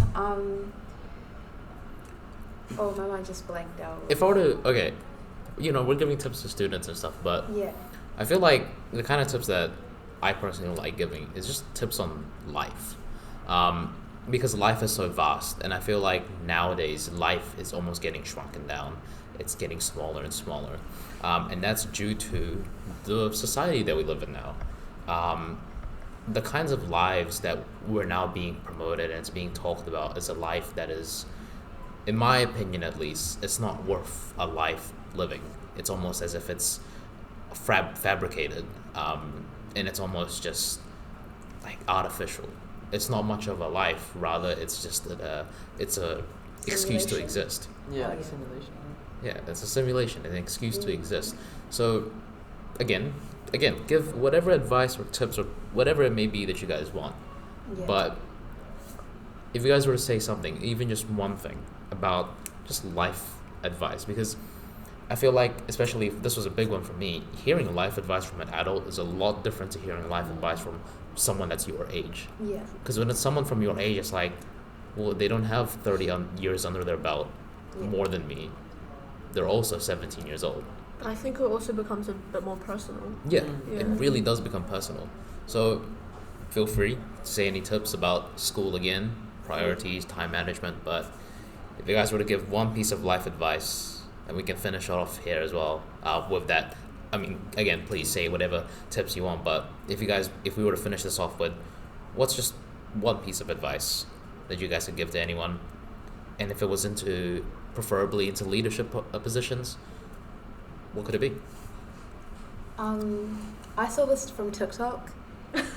Oh, my mind just blanked out. If I were to, okay, you know, we're giving tips to students and stuff, but Yeah. I feel like the kind of tips that I personally like giving is just tips on life. Because life is so vast, and I feel like nowadays life is almost getting shrunken down. It's getting smaller and smaller. And that's due to the society that we live in now. The kinds of lives that we're now being promoted and it's being talked about is a life that is, in my opinion at least, it's not worth a life living. It's almost as if it's fabricated, and it's almost just like artificial. It's not much of a life, rather it's just it's a excuse to Simulation. exist. Yeah, like simulation. Yeah, it's a simulation, an excuse to exist. So again, give whatever advice or tips or whatever it may be that you guys want. Yeah. But if you guys were to say something, even just one thing about just life advice, because I feel like, especially if this was a big one for me, hearing life advice from an adult is a lot different to hearing life advice from someone that's your age. Yeah. Because when it's someone from your age, it's like, well, they don't have 30 years under their belt Yeah. more than me. They're also 17 years old. But I think it also becomes a bit more personal. Yeah, Yeah. it really does become personal. So feel free to say any tips about school again, priorities, time management. But if you guys were to give one piece of life advice, and we can finish off here as well with that. I mean, again, please say whatever tips you want. But if we were to finish this off with, what's just one piece of advice that you guys could give to anyone, and if it was preferably into leadership positions, what could it be? I saw this from TikTok.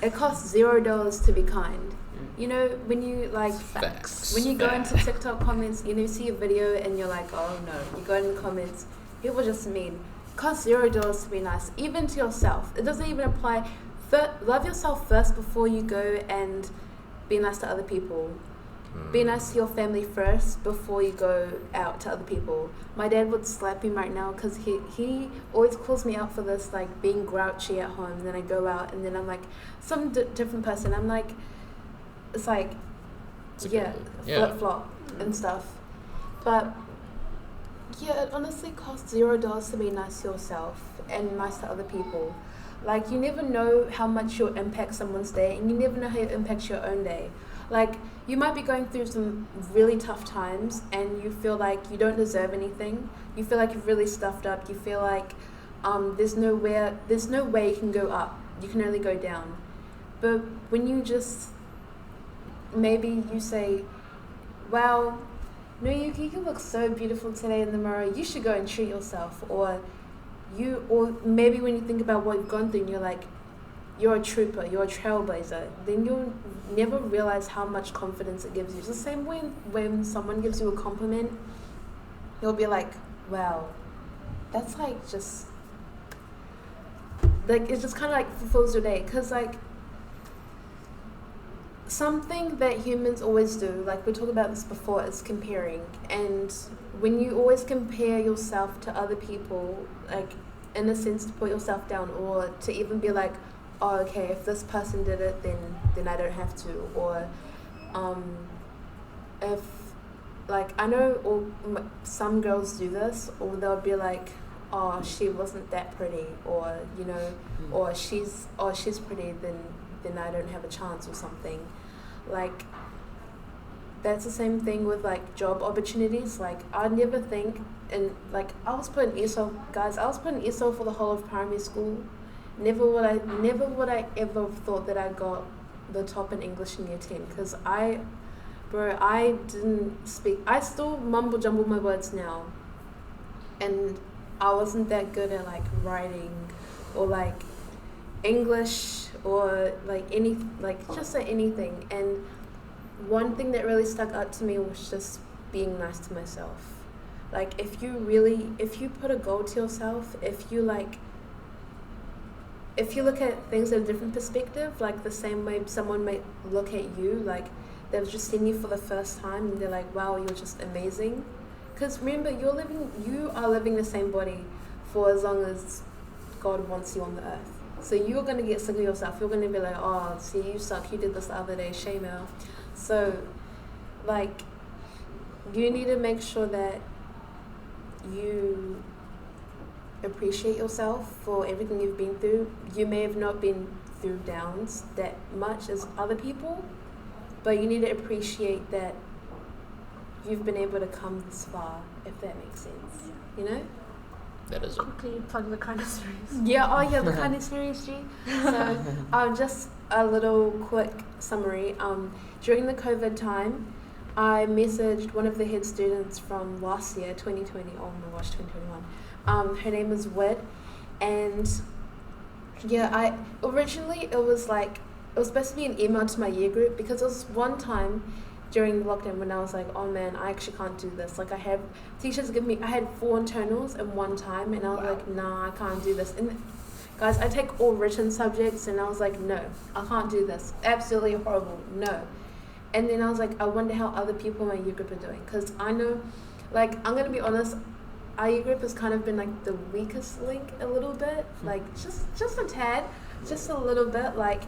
It costs $0 to be kind. You know, when you like Facts. when you go into Facts. TikTok comments, you know, you see a video and you're like, oh no. You go in the comments, people just mean. It costs $0 to be nice, even to yourself. It doesn't even apply. Love yourself first before you go and be nice to other people. Be nice to your family first before you go out to other people. My dad would slap me right now because he always calls me out for this, like being grouchy at home. And then I go out and then I'm like some different person. I'm like, it's like, Yeah. flip-flop and stuff. But yeah, it honestly costs $0 to be nice to yourself and nice to other people. Like, you never know how much you'll impact someone's day, and you never know how it impacts your own day. Like, you might be going through some really tough times and you feel like you don't deserve anything. You feel like you're really stuffed up. You feel like there's no way you can go up. You can only go down. But when you just, maybe you say, wow, Noyiuki, you look so beautiful today in the mirror. You should go and treat yourself. Or maybe when you think about what you've gone through and you're like, you're a trooper, you're a trailblazer, then you'll never realize how much confidence it gives you. It's the same way when someone gives you a compliment, you'll be like, wow, that's like just, like it just kind of like fulfills your day, because like something that humans always do, like we talked about this before, is comparing. And when you always compare yourself to other people, like in a sense to put yourself down, or to even be like, oh, okay, if this person did it, then I don't have to. Or if like I know some girls do this, or they'll be like, oh, she wasn't that pretty, or you know, or she's pretty, then I don't have a chance, or something. Like that's the same thing with like job opportunities. Like I never think, and like I was put in ESOL, guys. I was put in ESOL for the whole of primary school. Never would I ever have thought that I got the top in English in year 10, because I didn't speak. I still mumble jumble my words now, and I wasn't that good at like writing or like English or like just at anything. And one thing that really stuck out to me was just being nice to myself. Like if you put a goal to yourself, if you look at things in a different perspective, like the same way someone might look at you, like they've just seen you for the first time and they're like, wow, you're just amazing. Because remember, you are living the same body for as long as God wants you on the earth. So you're going to get sick of yourself. You're going to be like, oh, see, you suck. You did this the other day. Shame out. So, like, you need to make sure that you appreciate yourself for everything you've been through. You may have not been through downs that much as other people, but you need to appreciate that you've been able to come this far, if that makes sense. You know? That is it. Quickly plug the kindness series. Yeah, oh yeah, the kindness series, G. So, just a little quick summary. During the COVID time, I messaged one of the head students from last year, 2020. Oh my gosh, 2021. Her name is Wit, and yeah, originally it was supposed to be an email to my year group, because it was one time during the lockdown when I was like, oh man, I actually can't do this. Like I had 4 internals in one time, and I was like, nah, I can't do this. And guys, I take all written subjects, and I was like, no, I can't do this. Absolutely horrible, no. And then I was like, I wonder how other people in my year group are doing, because I know, like, I'm gonna be honest, our year group has kind of been like the weakest link a little bit, like just a tad, just a little bit, like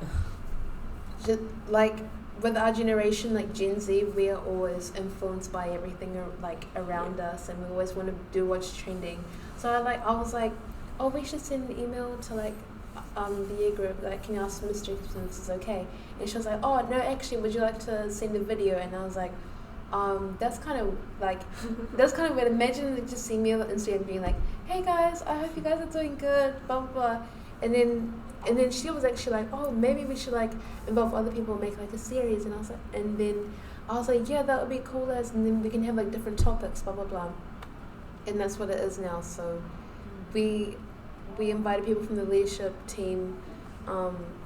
with our generation, like Gen Z, we are always influenced by everything like around us, and we always want to do what's trending. So I was like, oh, we should send an email to like the year group, like, can you ask Mr. if this is okay? And she was like, oh no, actually, would you like to send a video? And I was like, that's kind of weird. Imagine they just see me on Instagram being like, hey guys, I hope you guys are doing good, blah blah blah. And then she was actually like, oh, maybe we should like involve other people and make like a series. And I was like, yeah, that would be cool, and then we can have like different topics, blah blah blah. And that's what it is now. So we invited people from the leadership team,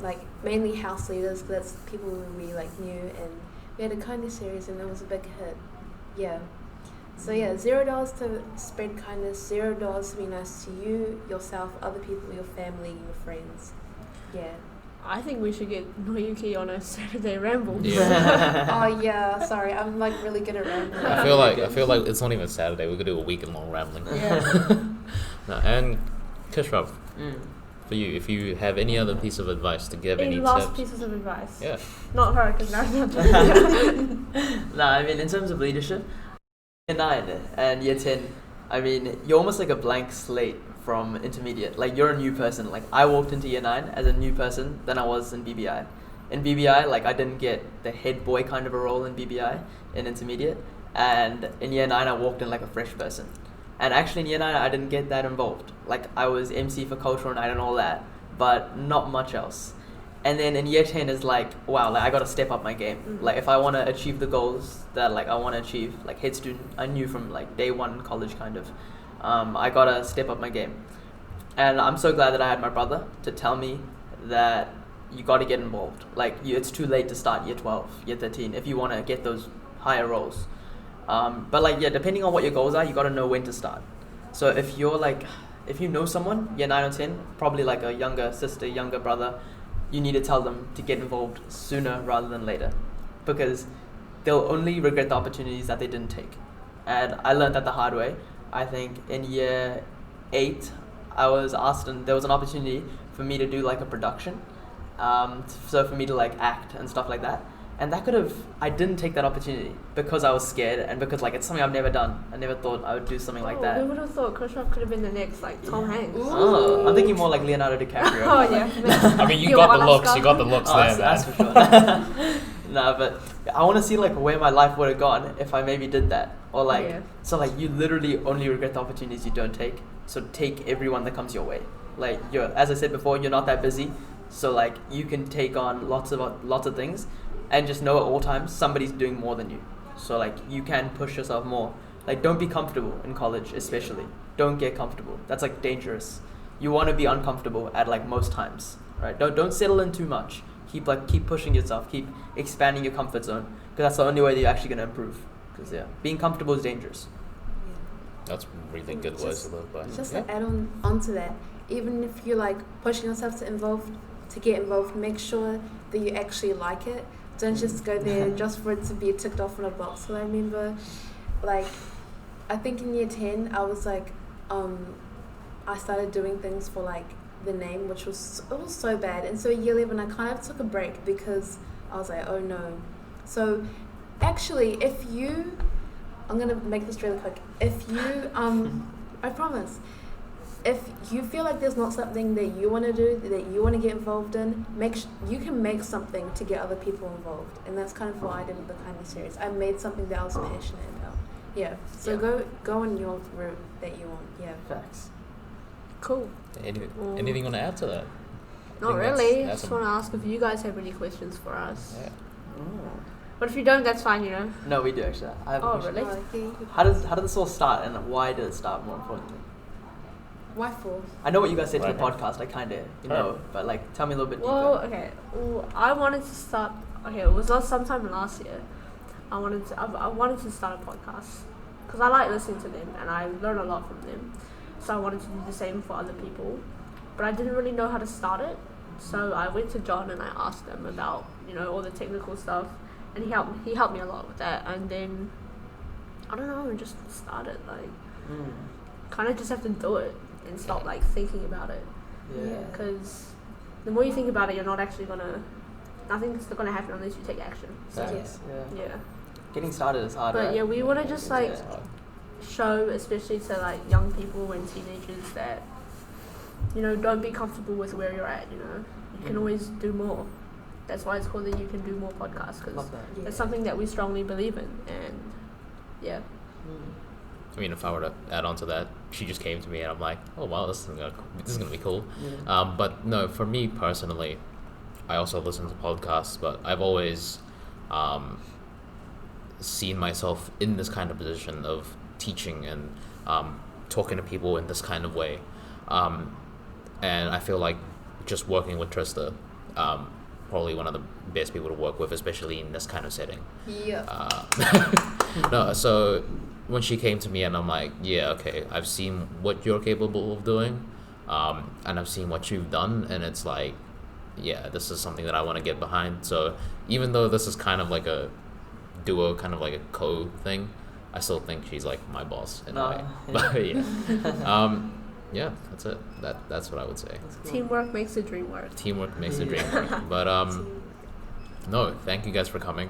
like mainly house leaders, because that's people we like knew, and we had a kindness series, and it was a big hit. Yeah. So yeah, $0 to spread kindness, $0 to be nice to you, yourself, other people, your family, your friends. Yeah. I think we should get Noyiuki on a Saturday ramble. Yeah. Oh yeah, sorry, I'm like really good at rambling. I feel like it's not even Saturday. We could do a weekend long rambling. Yeah. No, and Khusrav, for you, if you have any other piece of advice to give, any last tips? pieces of advice. Yeah. Not her, because now she's not No, I mean, in terms of leadership, year 9 and year 10, I mean, you're almost like a blank slate from intermediate. Like, you're a new person. Like, I walked into year 9 as a new person than I was in BBI. In BBI, like, I didn't get the head boy kind of a role in BBI in intermediate. And in year 9, I walked in like a fresh person. And actually in year 9, I didn't get that involved. Like, I was MC for cultural night and all that, but not much else. And then in year 10 is like, wow, like I got to step up my game. Mm-hmm. Like, if I want to achieve the goals that like I want to achieve, like head student, I knew from like day one college kind of, I got to step up my game. And I'm so glad that I had my brother to tell me that you got to get involved. Like, it's too late to start year 12, year 13 if you want to get those higher roles. But like, yeah, depending on what your goals are, you got to know when to start. So if you're like, if you know someone, year 9 or 10, probably like a younger sister, younger brother, you need to tell them to get involved sooner rather than later, because they'll only regret the opportunities that they didn't take. And I learned that the hard way. I think in year 8, I was asked, and there was an opportunity for me to do like a production, so for me to like act and stuff like that. And I didn't take that opportunity because I was scared, and because like it's something I've never done. I never thought I would do something like that. Who would have thought Khusrav could have been the next like Tom Hanks? Oh, I'm thinking more like Leonardo DiCaprio. Oh yeah. I mean, you got the looks. You got the looks there, that's man. for sure. No, but I want to see like where my life would have gone if I maybe did that, or like so like you literally only regret the opportunities you don't take. So take everyone that comes your way. Like as I said before, you're not that busy, so like you can take on lots of things. And just know at all times somebody's doing more than you, so like you can push yourself more. Like don't be comfortable in college, especially. Don't get comfortable. That's like dangerous. You want to be uncomfortable at like most times, right? Don't settle in too much. Keep pushing yourself. Keep expanding your comfort zone, because that's the only way that you're actually gonna improve. Because being comfortable is dangerous. That's really good words to live by. Just to add onto that, even if you're like pushing yourself to get involved, make sure that you actually like it. Don't just go there just for it to be ticked off in a box. So I remember, like, I think in year 10, I was like, I started doing things for like the name, which was so bad. And so year 11, I kind of took a break because I was like, oh no. So actually, I'm gonna make this really quick. If you, I promise. If you feel like there's not something that you want to do, that you want to get involved in, you can make something to get other people involved. And that's kind of what I did with the kindness series. I made something that I was passionate about. Yeah. So go on your route that you want. Yeah. Facts. Cool. Anything you want to add to that? Not really. I just want to ask if you guys have any questions for us. Yeah. But if you don't, that's fine, you know. No, we do actually. I have a question. Really? How did this all start, and why did it start, more importantly? Why for? I know what you guys said to the podcast. I kind of, know, but like, tell me a little bit deeper. Well, okay. Well, I wanted to start. Okay, it was sometime last year. I wanted to start a podcast because I like listening to them and I learn a lot from them. So I wanted to do the same for other people, but I didn't really know how to start it. So I went to John and I asked him about all the technical stuff, and he helped me a lot with that. And then I don't know, I just started like kind of just have to do it. And stop like thinking about it. Yeah. Because the more you think about it, you're not actually nothing's gonna happen unless you take action. So yeah. Getting started is hard. But right? yeah, we want to just like show, especially to like young people and teenagers, that don't be comfortable with where you're at. You can always do more. That's why it's called the You Can Do More podcast, because it's something that we strongly believe in. And yeah. I mean, if I were to add on to that, she just came to me and I'm like, oh wow, this is gonna be cool. Yeah. But no, for me personally, I also listen to podcasts, but I've always seen myself in this kind of position of teaching and talking to people in this kind of way. And I feel like just working with Trista, probably one of the best people to work with, especially in this kind of setting. Yeah. No, so when she came to me and I'm like, yeah, okay, I've seen what you're capable of doing, and I've seen what you've done, and it's like, yeah, this is something that I want to get behind. So even though this is kind of like a duo, kind of like a co thing, I still think she's like my boss in a way. But yeah, that's it. That's what I would say. Cool. Teamwork makes the dream work. Teamwork makes the dream work. But no, thank you guys for coming.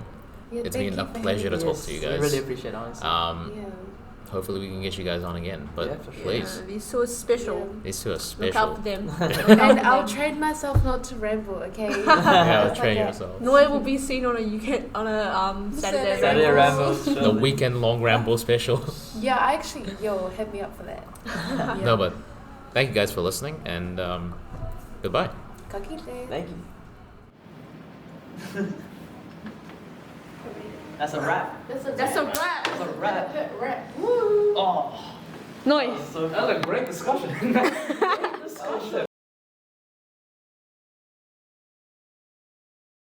Yeah, it's been a pleasure to talk to you guys. I really appreciate it, honestly. Hopefully we can get you guys on again. But for sure. please. These two are special. Yeah. These two are special. Look out for them. And I'll train myself not to ramble, okay? Yeah, train yourself. Noi will be seen on a Saturday ramble. The weekend long ramble special. Yeah, hit me up for that. Yeah. No, but thank you guys for listening, and goodbye. Thank you. That's a wrap. That's a wrap. That's a wrap. Woo! Oh. Nice. That was a great discussion.